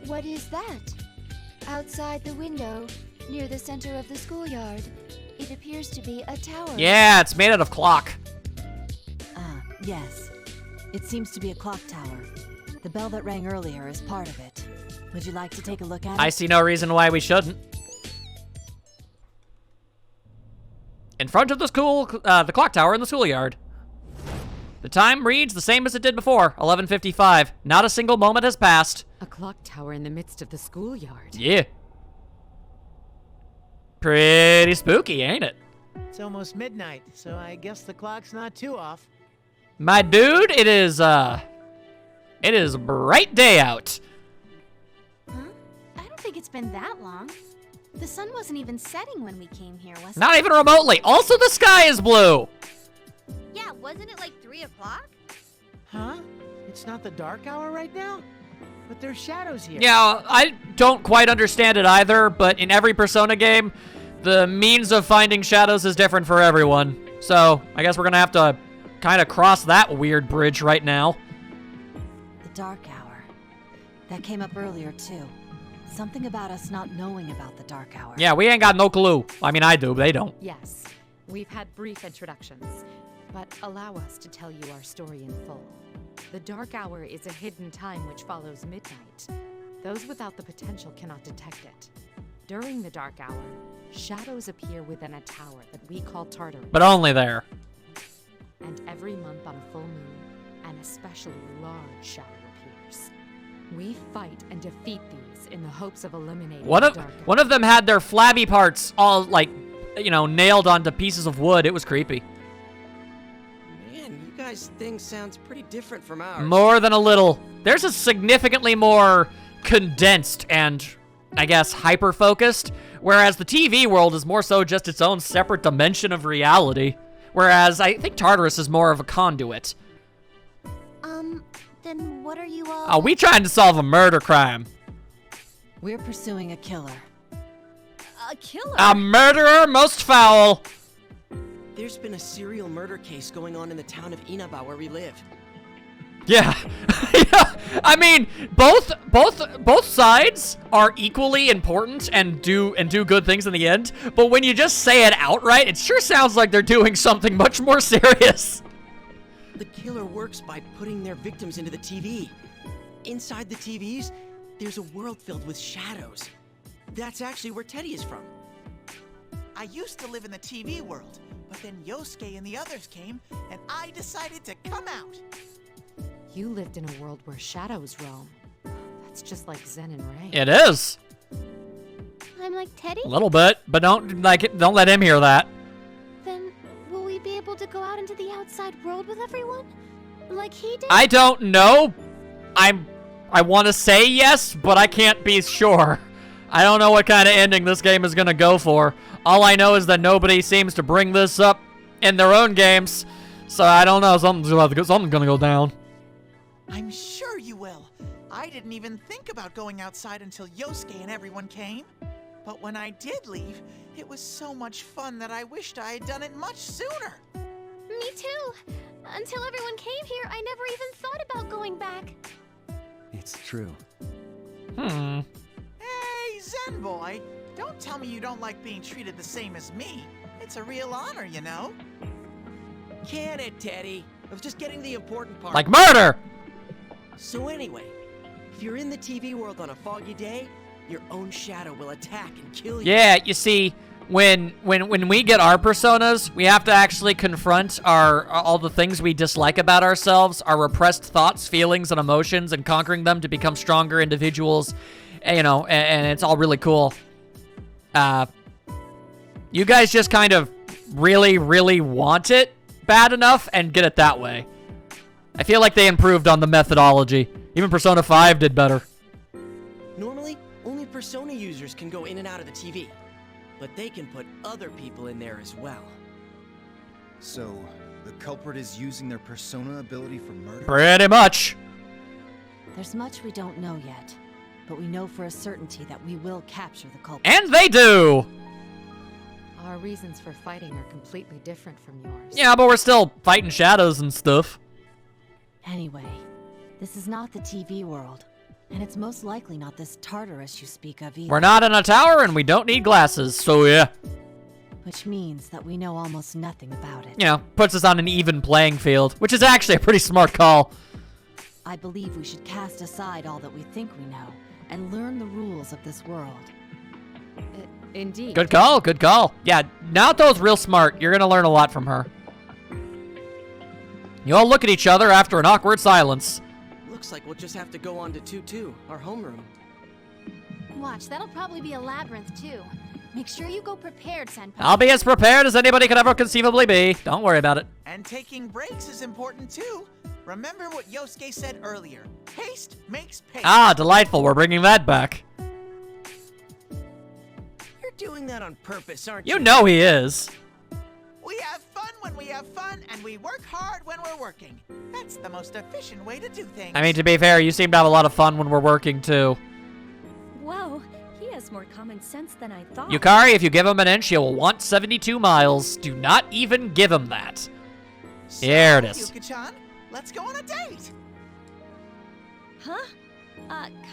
What is that? Outside the window, near the center of the schoolyard, it appears to be a tower. Yeah, it's made out of clock. Yes. It seems to be a clock tower. The bell that rang earlier is part of it. Would you like to take a look at it? I see no reason why we shouldn't. In front of the clock tower in the schoolyard. The time reads the same as it did before, 11:55. Not a single moment has passed. A clock tower in the midst of the schoolyard. Yeah. Pretty spooky, ain't it? It's almost midnight, so I guess the clock's not too off. My dude, it is bright day out. Huh? I don't think it's been that long. The sun wasn't even setting when we came here, was it? Not even remotely. Also, the sky is blue. Yeah, wasn't it like 3 o'clock? Huh? It's not the dark hour right now? But there's shadows here. Yeah, I don't quite understand it either, but in every Persona game, the means of finding shadows is different for everyone. So, I guess we're gonna have to kind of cross that weird bridge right now. The dark hour. That came up earlier, too. Something about us not knowing about the dark hour. Yeah, we ain't got no clue. I mean, I do, but they don't. Yes, we've had brief introductions, but allow us to tell you our story in full. The dark hour is a hidden time which follows midnight. Those without the potential cannot detect it. During the dark hour, shadows appear within a tower that we call Tartarus. But only there. And every month on a full moon, an especially large shadow appears. We fight and defeat these in the hopes of eliminating the dark hour. One of them had their flabby parts all, like, nailed onto pieces of wood. It was creepy. Man, you guys' thing sounds pretty different from ours. More than a little. Theirs is significantly more condensed and, I guess, hyper-focused, whereas the TV world is more so just its own separate dimension of reality. Whereas I think Tartarus is more of a conduit. Then what are you all... Oh, we trying to solve a murder crime. We're pursuing a killer. A killer? A murderer most foul. There's been a serial murder case going on in the town of Inaba where we live. Yeah. Yeah. I mean, both sides are equally important and do good things in the end, but when you just say it outright, it sure sounds like they're doing something much more serious. The killer works by putting their victims into the TV. Inside the TVs, there's a world filled with shadows. That's actually where Teddy is from. I used to live in the TV world, but then Yosuke and the others came, and I decided to come out. You lived in a world where shadows roam. That's just like Zen and Ray. It is. I'm like Teddy? A little bit, but don't let him hear that. Then will we be able to go out into the outside world with everyone? Like he did? I don't know. I want to say yes, but I can't be sure. I don't know what kind of ending this game is going to go for. All I know is that nobody seems to bring this up in their own games. So I don't know. Something's going to go down. I'm sure you will. I didn't even think about going outside until Yosuke and everyone came. But when I did leave, it was so much fun that I wished I had done it much sooner. Me too. Until everyone came here, I never even thought about going back. It's true. Hey, Zen boy. Don't tell me you don't like being treated the same as me. It's a real honor, you know. Can it, Teddy? I was just getting the important part. Like murder! So anyway, if you're in the TV world on a foggy day, your own shadow will attack and kill you. Yeah, you see, when we get our personas, we have to actually confront all the things we dislike about ourselves, our repressed thoughts, feelings, and emotions, and conquering them to become stronger individuals, and it's all really cool. You guys just kind of really, really want it bad enough and get it that way. I feel like they improved on the methodology. Even Persona 5 did better. Normally, only Persona users can go in and out of the TV, but they can put other people in there as well. So, the culprit is using their Persona ability for murder? Pretty much. There's much we don't know yet. but we know for a certainty that we will capture the culprit. And they do! Our reasons for fighting are completely different from yours. Yeah, but we're still fighting shadows and stuff. Anyway, this is not the TV world, and it's most likely not this Tartarus you speak of either. We're not in a tower, and we don't need glasses, so yeah. Which means that we know almost nothing about it. Yeah, puts us on an even playing field, which is actually a pretty smart call. I believe we should cast aside all that we think we know, and learn the rules of this world. Indeed. Good call, good call. Yeah, Naoto's real smart. You're gonna learn a lot from her. You all look at each other after an awkward silence. Looks like we'll just have to go on to 2-2, our homeroom. Watch, that'll probably be a labyrinth too. Make sure you go prepared, Senpai. I'll be as prepared as anybody could ever conceivably be. Don't worry about it. And taking breaks is important too. Remember what Yosuke said earlier. Haste makes pace. Ah, delightful. We're bringing that back. You're doing that on purpose, aren't you? You know he is. We have fun when we have fun, and we work hard when we're working. That's the most efficient way to do things. I mean, to be fair, you seem to have a lot of fun when we're working, too. Whoa, he has more common sense than I thought. Yukari, if you give him an inch, he will want 72 miles. Do not even give him that. So, there it is. Yuka-chan, let's go on a date. Huh?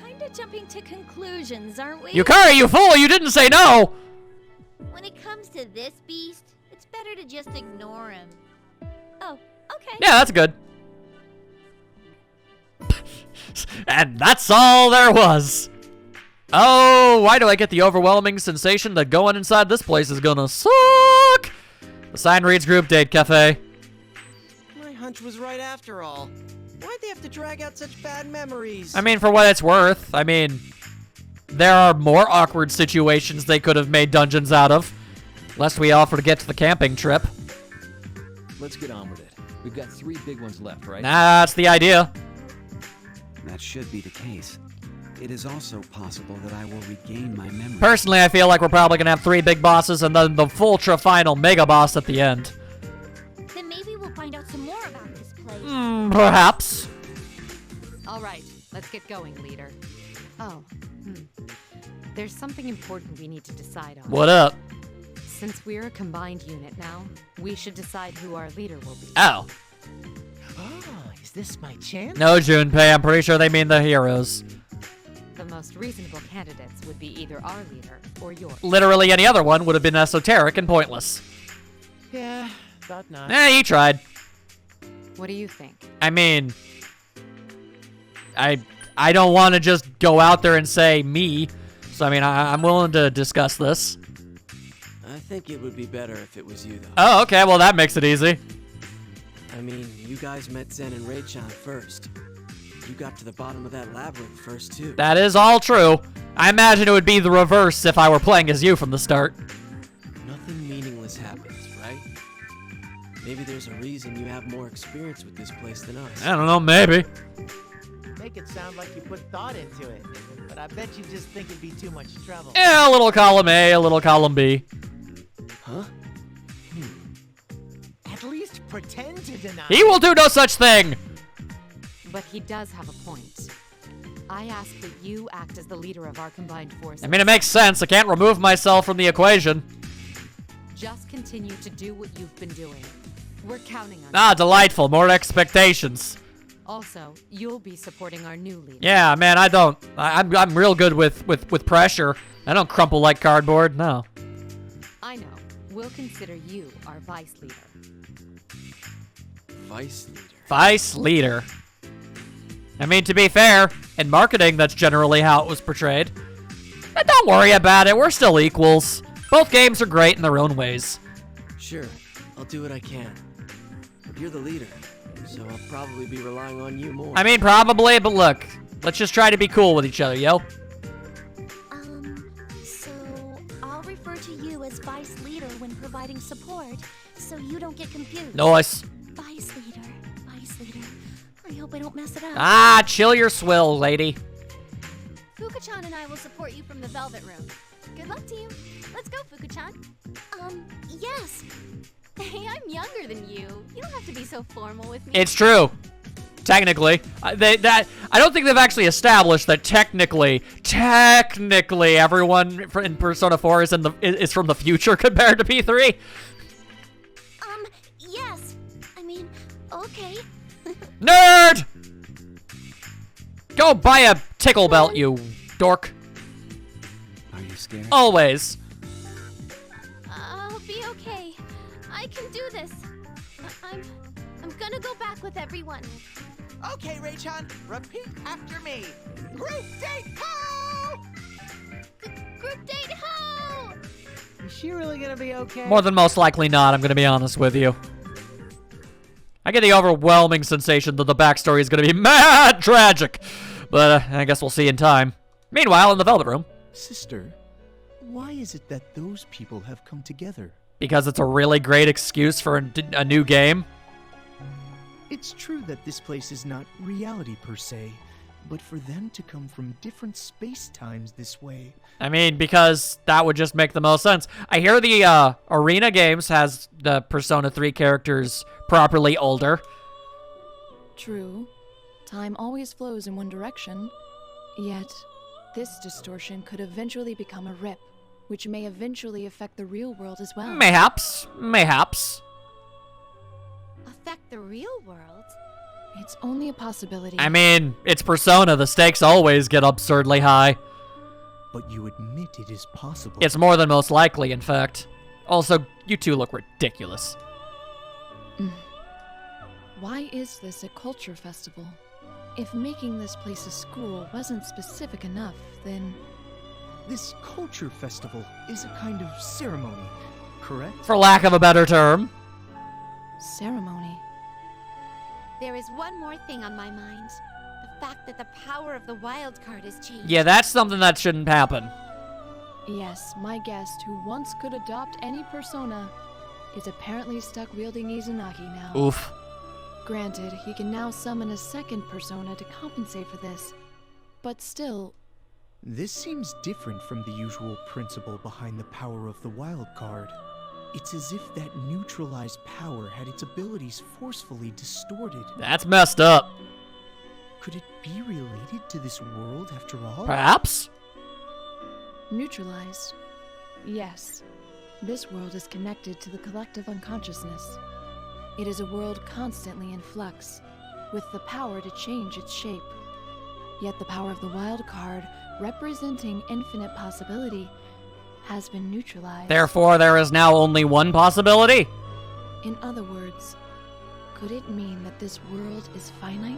Kinda jumping to conclusions, aren't we? Yukari, you fool! You didn't say no! When it comes to this beast, it's better to just ignore him. Oh, okay. Yeah, that's good. And that's all there was. Oh, why do I get the overwhelming sensation that going inside this place is gonna suck? The sign reads group date cafe. My hunch was right after all. Why'd they have to drag out such bad memories? I mean, for what it's worth, I mean, there are more awkward situations they could have made dungeons out of. Lest we offer to get to the camping trip. Let's get on with it. We've got 3 big ones left, right? That's the idea. That should be the case. It is also possible that I will regain my memory. Personally, I feel like we're probably gonna have 3 big bosses and then the ultra final mega boss at the end. Then maybe we'll find out some more about this place. Perhaps. All right, let's get going, leader. Oh, there's something important we need to decide on. What up? Since we're a combined unit now, we should decide who our leader will be. Oh. Oh, is this my chance? No, Junpei, I'm pretty sure they mean the heroes. The most reasonable candidates would be either our leader or yours. Literally any other one would have been esoteric and pointless. Yeah, thought not. He tried. What do you think? I mean, I don't want to just go out there and say me. So, I mean, I'm willing to discuss this. I think it would be better if it was you, though. Oh, okay. Well, that makes it easy. I mean, you guys met Zen and Rei-chan first. You got to the bottom of that labyrinth first, too. That is all true. I imagine it would be the reverse if I were playing as you from the start. Nothing meaningless happens, right? Maybe there's a reason you have more experience with this place than us. I don't know, maybe. Make it sound like you put thought into it, but I bet you just think it'd be too much trouble. Yeah, a little column A, a little column B. Huh? At least pretend to deny. He will do no such thing. But he does have a point. I ask that you act as the leader of our combined forces. I mean, it makes sense. I can't remove myself from the equation. Just continue to do what you've been doing. We're counting on Ah, you. delightful. More expectations. Also, you'll be supporting our new leader. Yeah, man, I don't. I'm real good with pressure. I don't crumple like cardboard. No. I know. We'll consider you our vice leader. Vice leader. Vice leader. I mean, to be fair, in marketing, that's generally how it was portrayed. But don't worry about it. We're still equals. Both games are great in their own ways. Sure, I'll do what I can. But you're the leader, so I'll probably be relying on you more. I mean, probably, but look. Let's just try to be cool with each other, yo. So I'll refer to you as vice leader when providing support, so you don't get confused. Nice. Vice leader, vice leader. I hope I don't mess it up. Ah, chill your swill, lady. Fuka-chan and I will support you from the Velvet Room. Good luck to you. Let's go, Fuka-chan. Yes. Hey, I'm younger than you. You don't have to be so formal with me. It's true. Technically. I don't think they've actually established that technically everyone in Persona 4 is from the future compared to P3. Yes. I mean, okay. Nerd! Go buy a tickle belt, you dork. Are you scared? Always. I'll be okay. I can do this. I'm gonna go back with everyone. Okay, Ray-chan, repeat after me. Group date ho! Group date ho! Is she really gonna be okay? More than most likely not, I'm gonna be honest with you. I get the overwhelming sensation that the backstory is gonna be mad tragic. But I guess we'll see in time. Meanwhile, in the Velvet Room. Sister, why is it that those people have come together? Because it's a really great excuse for a new game. It's true that this place is not reality per se, but for them to come from different space-times this way... I mean, because that would just make the most sense. I hear the Arena games has the Persona 3 characters properly older. True. Time always flows in one direction. Yet, this distortion could eventually become a rip, which may eventually affect the real world as well. Mayhaps. Mayhaps. Affect the real world? It's only a possibility. I mean, it's Persona. The stakes always get absurdly high. But you admit it is possible. It's more than most likely, in fact. Also, you two look ridiculous. Why is this a culture festival? If making this place a school wasn't specific enough, then... This culture festival is a kind of ceremony, correct? For lack of a better term. Ceremony. There is one more thing on my mind. The fact that the power of the wild card has changed. Yeah, that's something that shouldn't happen. Yes, my guest, who once could adopt any persona, is apparently stuck wielding Izanagi now. Oof. Granted, he can now summon a second persona to compensate for this. But still... This seems different from the usual principle behind the power of the wild card. It's as if that neutralized power had its abilities forcefully distorted. That's messed up. Could it be related to this world after all? Perhaps? Neutralized. Yes. This world is connected to the collective unconsciousness. It is a world constantly in flux, with the power to change its shape. Yet the power of the wild card, representing infinite possibility, has been neutralized. Therefore, there is now only one possibility? In other words, could it mean that this world is finite?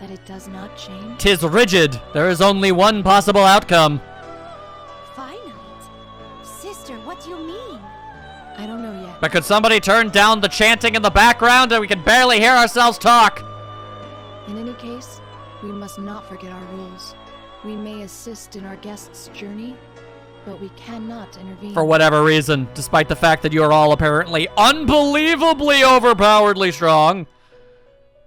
That it does not change? 'Tis rigid. There is only one possible outcome. Finite? Sister, what do you mean? I don't know yet. But could somebody turn down the chanting in the background and we can barely hear ourselves talk? In any case, we must not forget our rules. We may assist in our guest's journey, but we cannot intervene. For whatever reason, despite the fact that you are all apparently unbelievably overpoweredly strong.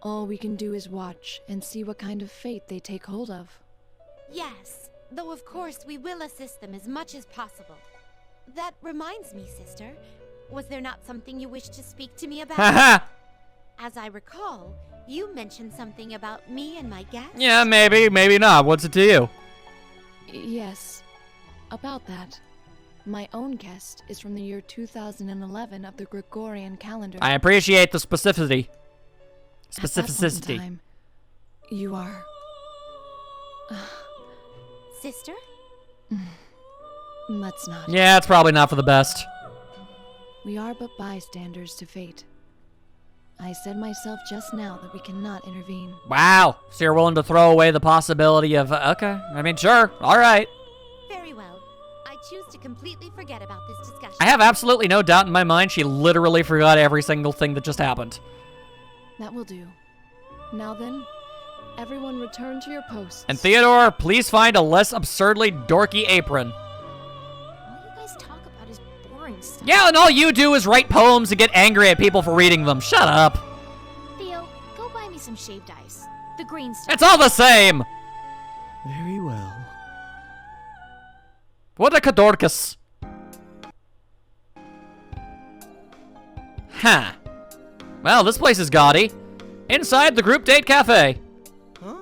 All we can do is watch and see what kind of fate they take hold of. Yes, though of course we will assist them as much as possible. That reminds me, sister. Was there not something you wished to speak to me about? Haha! As I recall, you mentioned something about me and my guest? Yeah, maybe, maybe not. What's it to you? Yes. About that. My own guest is from the year 2011 of the Gregorian calendar. I appreciate the specificity. At that point in Specificity. time, you are... Sister? Let's not. Yeah, it's probably not for the best. We are but bystanders to fate. I said myself just now that we cannot intervene. Wow. So you're willing to throw away the possibility of... okay. I mean, sure. All right. Very well. I choose to completely forget about this discussion. I have absolutely no doubt in my mind she literally forgot every single thing that just happened. That will do. Now then, everyone return to your posts. And Theodore, please find a less absurdly dorky apron. All you guys talk about is boring stuff. Yeah, and all you do is write poems and get angry at people for reading them. Shut up. Theo, go buy me some shaved ice. The green stuff. It's all the same. Very well. What a cadorcus. Huh. Well, this place is gaudy. inside the group date cafe. Huh?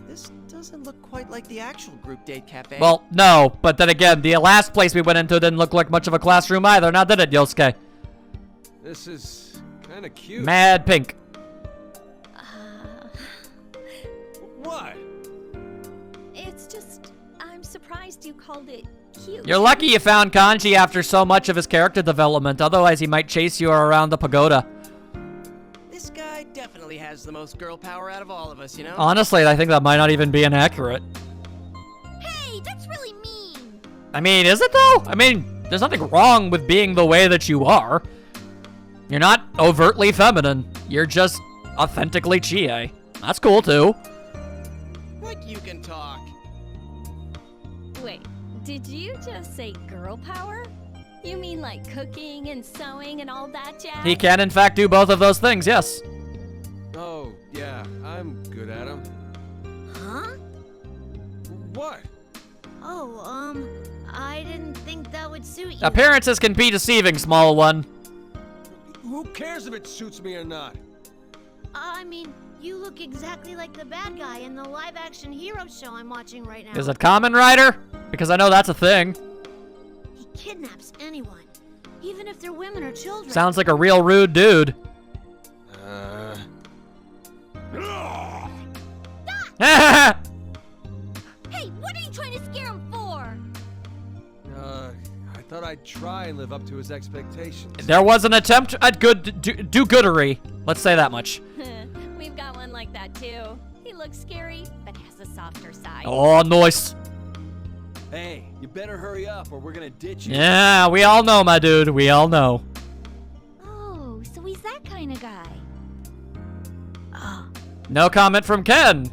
This doesn't look quite like the actual group date cafe. Well, no, but then again, the last place we went into didn't look like much of a classroom either, now did it, Yosuke? This is kind of cute. Mad pink. What? It's just, I'm surprised you called it cute. You're lucky you found Kanji after so much of his character development, otherwise he might chase you around the pagoda. This guy definitely has the most girl power out of all of us, you know? Honestly, I think that might not even be inaccurate. Hey, that's really mean. I mean, is it though? I mean, there's nothing wrong with being the way that you are. You're not overtly feminine. You're just authentically chie. That's cool too. Like you can talk. Wait, did you just say girl power? You mean like cooking and sewing and all that jazz? He can in fact do both of those things, yes. Oh, yeah, I'm good at them. Huh? What? Oh, I didn't think that would suit you. Appearances can be deceiving, small one. Who cares if it suits me or not? I mean, you look exactly like the bad guy in the live-action hero show I'm watching right now. Is it Kamen Rider? Because I know that's a thing. He kidnaps anyone, even if they're women or children. Sounds like a real rude dude. Hey, what are you trying to scare him for? I thought I'd try and live up to his expectations. There was an attempt at good do-goodery. Let's say that much. We've got one like that too. He looks scary, but has a softer side. Oh, nice. Hey, you better hurry up or we're gonna ditch you. Yeah, we all know, my dude. We all know. Oh, so he's that kind of guy. No comment from Ken.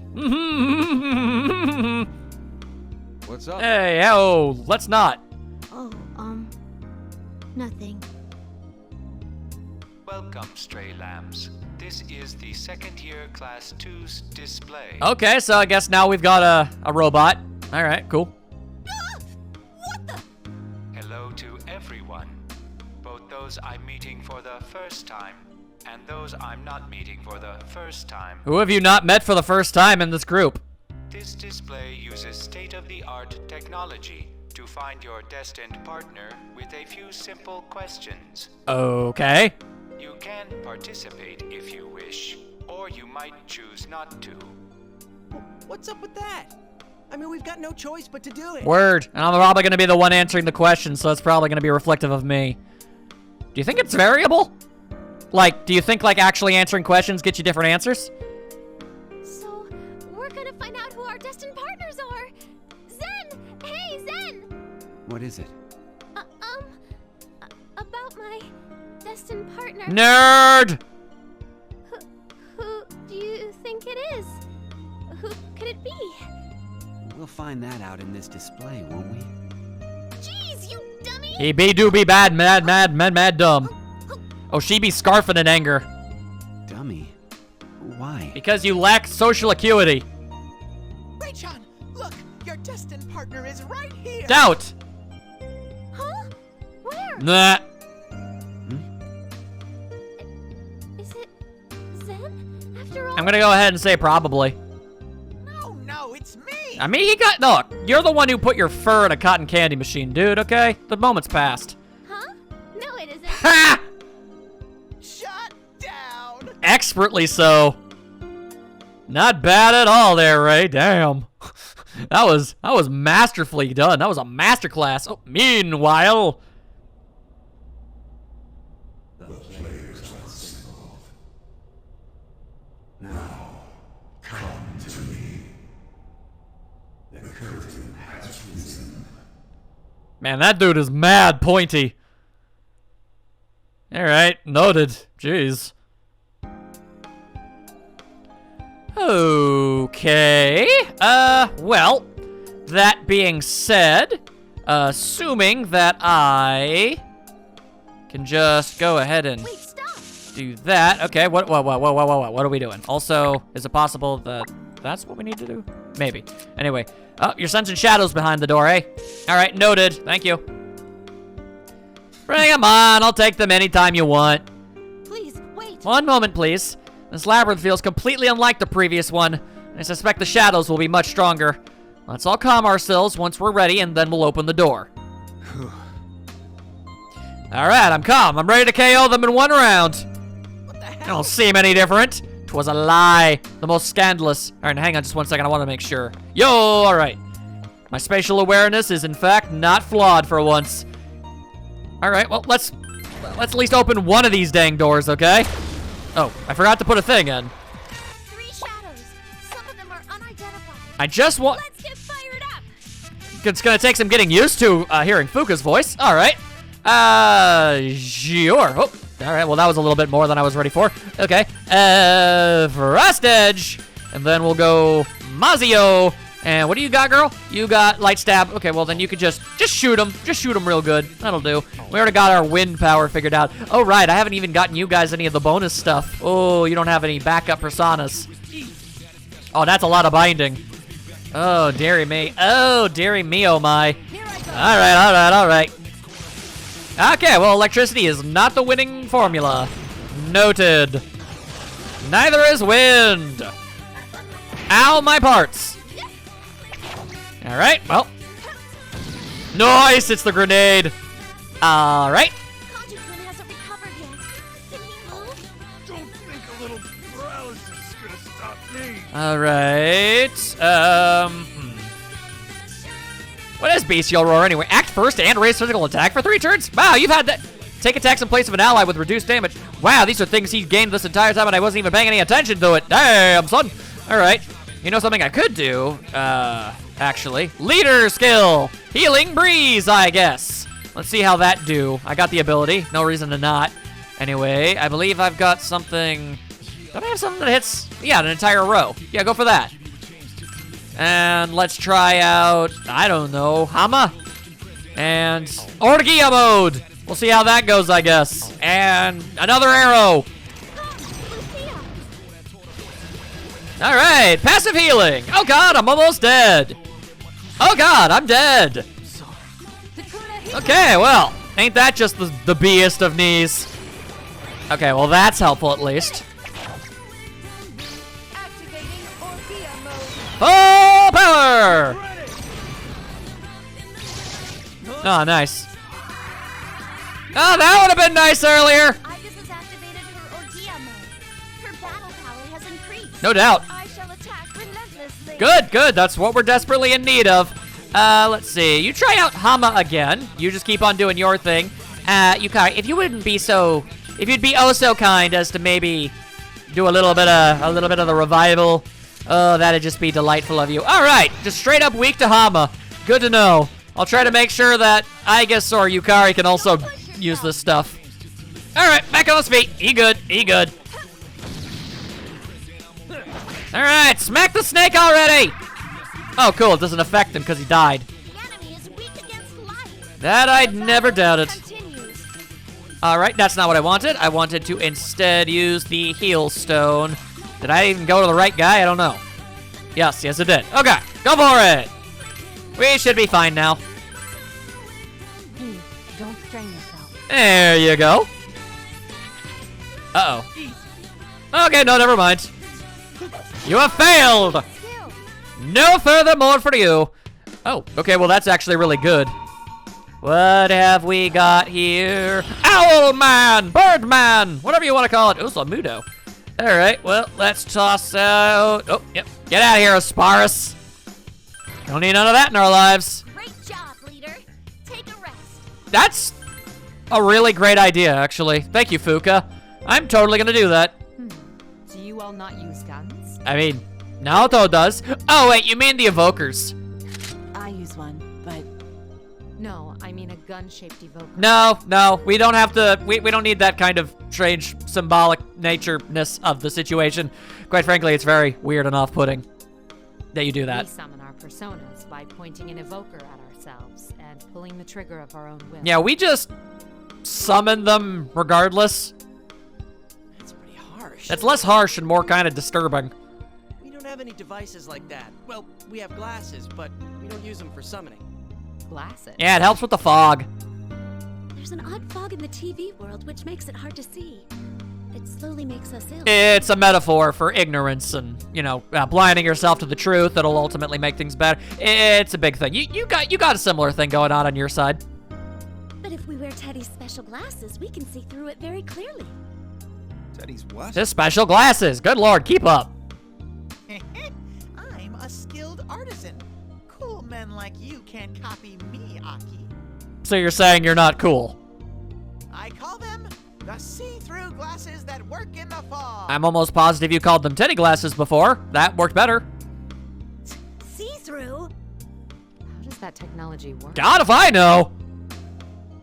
What's up? Hey, oh, let's not. Oh, nothing. Welcome, stray lambs. This is the second year class 2's display. Okay, so I guess now we've got a robot. All right, cool. Hello to everyone. Both those I'm meeting for the first time and those I'm not meeting for the first time. Who have you not met for the first time in this group? This display uses state-of-the-art technology to find your destined partner with a few simple questions. Okay. You can participate if you wish, or you might choose not to. What's up with that? I mean, we've got no choice but to do it. Word. And I'm probably going to be the one answering the question, so it's probably going to be reflective of me. Do you think it's variable? Like, do you think, like, actually answering questions gets you different answers? So, we're gonna find out who our destined partners are. Zen! Hey, Zen! What is it? About my destined partner. Nerd! Who do you think it is? Who could it be? We'll find that out in this display, won't we? Jeez, you dummy! He be do be bad, mad dumb. Oh, she be scarfing in anger. Dummy? Why? Because you lack social acuity. Ray-chan, look, your destined partner is right here. Doubt. Huh? Where? Nah. Is it Zen? After all? I'm gonna go ahead and say probably. No, it's me. I mean, look, you're the one who put your fur in a cotton candy machine, dude, okay? The moment's passed. Huh? No, it isn't. Ha! Shut down. Expertly so. Not bad at all there, Ray. Damn. That was masterfully done. That was a masterclass. Oh, meanwhile. The players are assembled. Now, come to me. The curtain has risen. Man, that dude is mad pointy. Alright, noted. Jeez. Okay. Well, that being said, assuming that I can just go ahead and do that. Okay, what are we doing? Also, is it possible that that's what we need to do? Maybe. Anyway, oh, you're sensing shadows behind the door, eh? Alright, noted. Thank you. Bring them on. I'll take them anytime you want. Please, wait. One moment, please. This labyrinth feels completely unlike the previous one. I suspect the shadows will be much stronger. Let's all calm ourselves once we're ready, and then we'll open the door. Alright, I'm calm. I'm ready to KO them in one round. I don't seem any different. 'Twas a lie. The most scandalous. Alright, hang on just one second. I want to make sure. Yo, alright. My spatial awareness is, in fact, not flawed for once. Alright, well, let's at least open one of these dang doors, okay? Oh, I forgot to put a thing in. 3 shadows. Some of them are unidentified. I just want... Let's get fired up. It's gonna take some getting used to hearing Fuka's voice. Alright. Sure. Oh, alright, well, that was a little bit more than I was ready for. Okay. Frost Edge. And then we'll go Mazio. And what do you got, girl? You got light stab. Okay, well, then you could just shoot him. Just shoot him real good. That'll do. We already got our wind power figured out. Oh, right. I haven't even gotten you guys any of the bonus stuff. Oh, you don't have any backup personas. Oh, that's a lot of binding. Oh, dearie me. Oh, dearie me, oh my. All right. Okay, well, electricity is not the winning formula. Noted. Neither is wind. Ow, my parts. All right, well. Nice, it's the grenade. All right. Kanji-kun hasn't recovered yet. Can he move? Don't think a little paralysis is gonna stop me. All right. What is Bestial Roar anyway? Act first and raise physical attack for 3 turns? Wow, you've had that. Take attacks in place of an ally with reduced damage. Wow, these are things he gained this entire time and I wasn't even paying any attention to it. Damn, son. All right. You know something I could do? Actually. Leader skill. Healing Breeze, I guess. Let's see how that do. I got the ability. No reason to not. Anyway, I believe I've got something. Don't I have something that hits? Yeah, an entire row. Yeah, go for that. And let's try out, I don't know, Hama? And Orgia mode. We'll see how that goes, I guess. And another arrow. All right, passive healing. Oh God, I'm almost dead. Oh God, I'm dead. Okay, well, ain't that just the beest of knees? Okay, well, that's helpful at least. Full power! Oh, nice. Oh, that would have been nice earlier. Ibis has activated her Orgia mode. Her battle power has increased. No doubt. I shall attack relentlessly. Good. That's what we're desperately in need of. Let's see. You try out Hama again. You just keep on doing your thing. Yukari, if you'd be oh so kind as to maybe do a little bit of the revival. Oh, that'd just be delightful of you. All right, just straight up weak to Hama. Good to know. I'll try to make sure that Aigis or Yukari can also use this stuff. All right, back on his feet. He good. All right, smack the snake already. Oh, cool. It doesn't affect him because he died. That I'd never doubted. All right, that's not what I wanted. I wanted to instead use the heal stone. Did I even go to the right guy? I don't know. Yes, it did. Okay, go for it. We should be fine now. Don't strain yourself. There you go. Uh-oh. Okay, no, never mind. You have failed. No further more for you. Oh, okay, well, that's actually really good. What have we got here? Owl Man, Bird Man, whatever you want to call it. Oh, Mudo. All right, well, let's toss out. Oh, yep. Get out of here, Asparus. Don't need none of that in our lives. Great job, leader. Take a rest. That's a really great idea, actually. Thank you, Fuka. I'm totally gonna do that. Do you all not use guns? I mean, Naoto does. Oh, wait, you mean the evokers. I use one, but... No, I mean a gun-shaped evoker. No, we don't have to, we don't need that kind of strange symbolic natureness of the situation. Quite frankly, it's very weird and off-putting that you do that. We summon our personas by pointing an evoker at ourselves and pulling the trigger of our own will. Yeah, we just summon them regardless. That's pretty harsh. That's less harsh and more kind of disturbing. We don't have any devices like that. Well, we have glasses, but we don't use them for summoning. Glasses? Yeah, it helps with the fog. There's an odd fog in the TV world, which makes it hard to see. It slowly makes us ill. It's a metaphor for ignorance and, you know, blinding yourself to the truth that'll ultimately make things better. It's a big thing. You got a similar thing going on your side. But if we wear Teddy's special glasses, we can see through it very clearly. Teddy's what? His special glasses. Good lord, keep up. I'm a skilled artisan. Cool men like you can't copy me, Aki. So you're saying you're not cool? I call them the see-through glasses that work in the fog. I'm almost positive you called them Teddy glasses before. That worked better. See-through? How does that technology work? God if I know.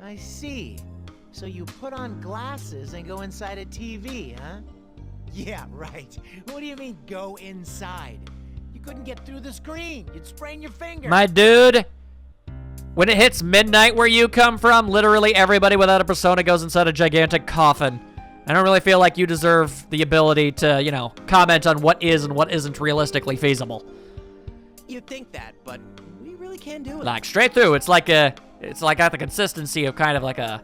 I see. So you put on glasses and go inside a TV, huh? Yeah, right. What do you mean, go inside? You couldn't get through the screen. You'd sprain your finger. My dude, when it hits midnight where you come from, literally everybody without a persona goes inside a gigantic coffin. I don't really feel like you deserve the ability to, you know, comment on what is and what isn't realistically feasible. You'd think that, but we really can't do it. Like straight through, it's like got the consistency of kind of like a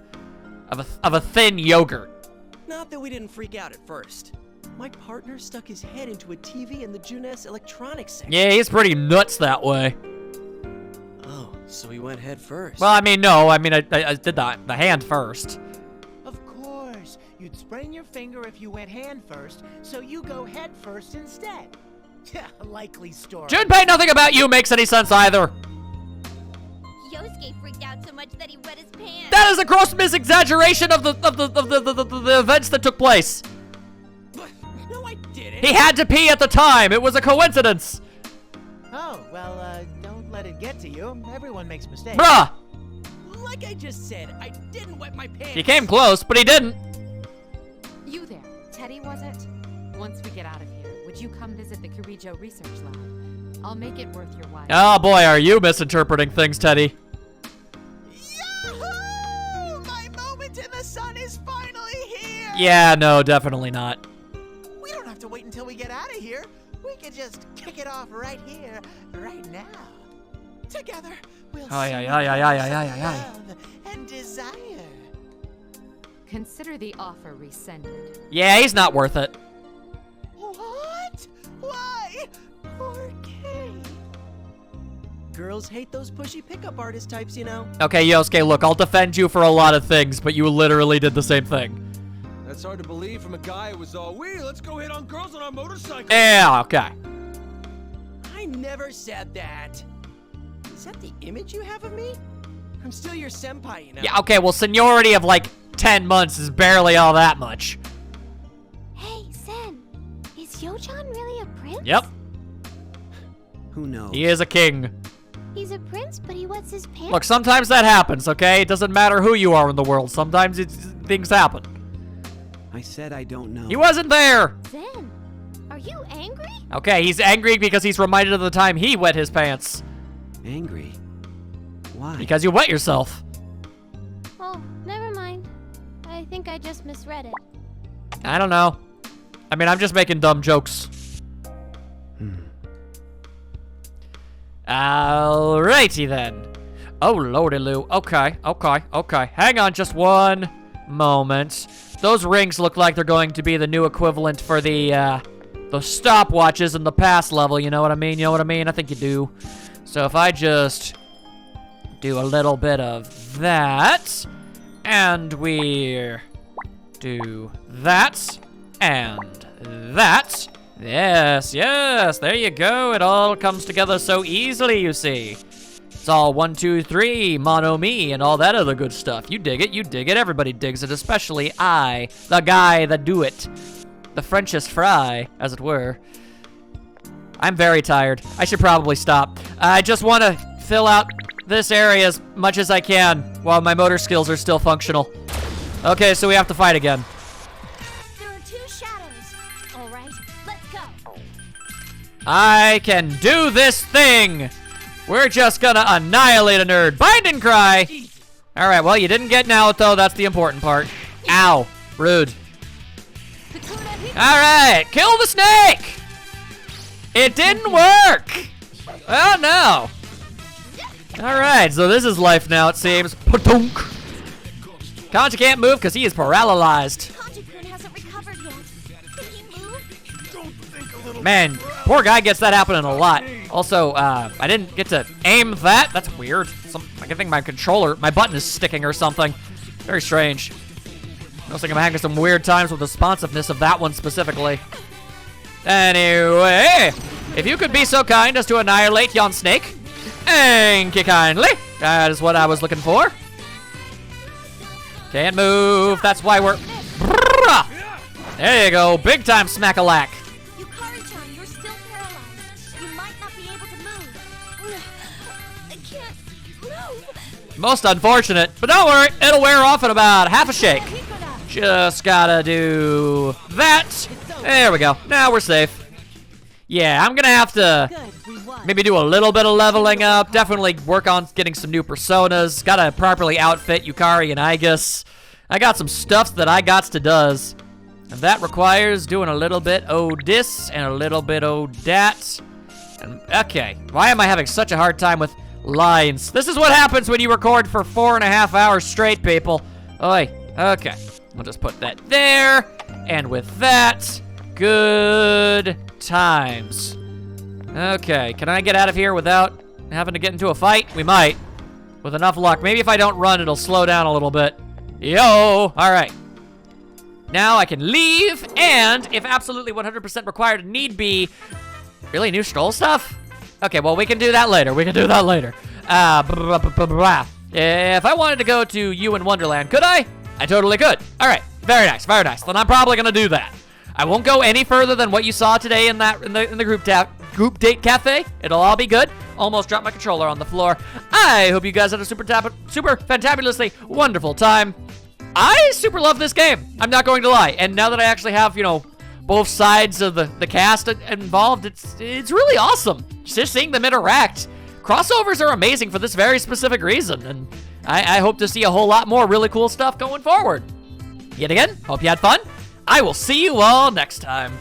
thin yogurt. Not that we didn't freak out at first. My partner stuck his head into a TV in the Juness electronics section. Yeah, he's pretty nuts that way. Oh, so he went head first. Well, I mean, no, I mean, I did the hand first. Of course. You'd sprain your finger if you went hand first, so you go head first instead. Yeah, likely story. Junpei, nothing about you makes any sense either. Yosuke freaked out so much that he wet his pants. That is a gross misexaggeration of the events that took place. No, I didn't. He had to pee at the time. It was a coincidence. Oh, well, don't let it get to you. Everyone makes mistakes. Bruh. Like I just said, I didn't wet my pants. He came close, but he didn't. You there. Teddy, was it? Once we get out of here, would you come visit the Kirijo Research Lab? I'll make it worth your while. Oh boy, are you misinterpreting things, Teddy. Yahoo! My moment in the sun is finally here! Yeah, no, definitely not. We don't have to wait until we get out of here. We can just kick it off right here, right now. Together, we'll Ay, sing ay, ay, ay, songs ay, of ay, ay. love and desire. Consider the offer rescinded. Yeah, he's not worth it. What? Why? Poor Kay. Girls hate those pushy pickup artist types, you know. Okay, Yosuke, look, I'll defend you for a lot of things, but you literally did the same thing. That's hard to believe from a guy who was all, let's go hit on girls on our motorcycle. Yeah, okay. I never said that. Is that the image you have of me? I'm still your senpai, you know. Yeah, okay, well, seniority of like 10 months is barely all that much. Hey, Sen, is Yo-chan really a prince? Yep. Who knows? He is a king. He's a prince, but he wets his pants. Look, sometimes that happens, okay? It doesn't matter who you are in the world. Sometimes things happen. I said I don't know. He wasn't there. Sen, are you angry? Okay, he's angry because he's reminded of the time he wet his pants. Angry? Why? Because you wet yourself. Oh, never mind. I think I just misread it. I don't know. I mean, I'm just making dumb jokes. Alrighty then. Oh, lordy Lou. Okay. Hang on just one moment. Those rings look like they're going to be the new equivalent for the stopwatches in the past level. You know what I mean? I think you do. So if I just do a little bit of that, and we do that, and that. Yes, there you go. It all comes together so easily, you see. It's all 1, 2, 3, mono me, and all that other good stuff. You dig it, everybody digs it, especially I, the guy that do it. The Frenchest fry, as it were. I'm very tired. I should probably stop. I just want to fill out this area as much as I can while my motor skills are still functional. Okay, so we have to fight again. There are 2 shadows. All right, let's go. I can do this thing. We're just gonna annihilate a nerd. Bind and cry. All right, well, you didn't get Naoto. That's the important part. Ow, rude. All right, kill the snake. It didn't work. Oh, no. All right, so this is life now, it seems. Patunk. Kanji can't move because he is paralyzed. Kanji-kun hasn't recovered Man, poor guy gets that happening a lot. Also, I didn't get to aim that. That's weird. I think my controller, my button is sticking or something. Very strange. Noticing I'm having some weird times with the responsiveness of that one specifically. Anyway, if you could be so kind as to annihilate yon snake. Thank you kindly. That is what I was looking for. Can't move. That's why we're... There you go. Big time smack-a-lack. Yukari-chan, you're still paralyzed. You might not be able to move. I can't move. Most unfortunate. But don't worry. It'll wear off in about half a shake. Just gotta do that. There we go. Now we're safe. Yeah, I'm gonna have to maybe do a little bit of leveling up. Definitely work on getting some new personas. Gotta properly outfit Yukari and Igus. I got some stuff that I gots to does. And that requires doing a little bit o' this and a little bit o' that. And, okay, why am I having such a hard time with lines? This is what happens when you record for 4.5 hours straight, people. Oi, okay. I'll just put that there. And with that, good times. Okay, can I get out of here without having to get into a fight? We might, with enough luck. Maybe if I don't run, it'll slow down a little bit. Yo, all right. Now I can leave, and if absolutely 100% required, need be, really new stroll stuff? Okay, well, we can do that later. We can do that later. If I wanted to go to You in Wonderland, could I? I totally could. All right, very nice, very nice. Then I'm probably gonna do that. I won't go any further than what you saw today in the group date cafe. It'll all be good. Almost dropped my controller on the floor. I hope you guys had a super fantabulously wonderful time. I super love this game. I'm not going to lie. And now that I actually have, you know, both sides of the cast involved, it's really awesome. Just seeing them interact. Crossovers are amazing for this very specific reason, and I hope to see a whole lot more really cool stuff going forward. Yet again, hope you had fun. I will see you all next time.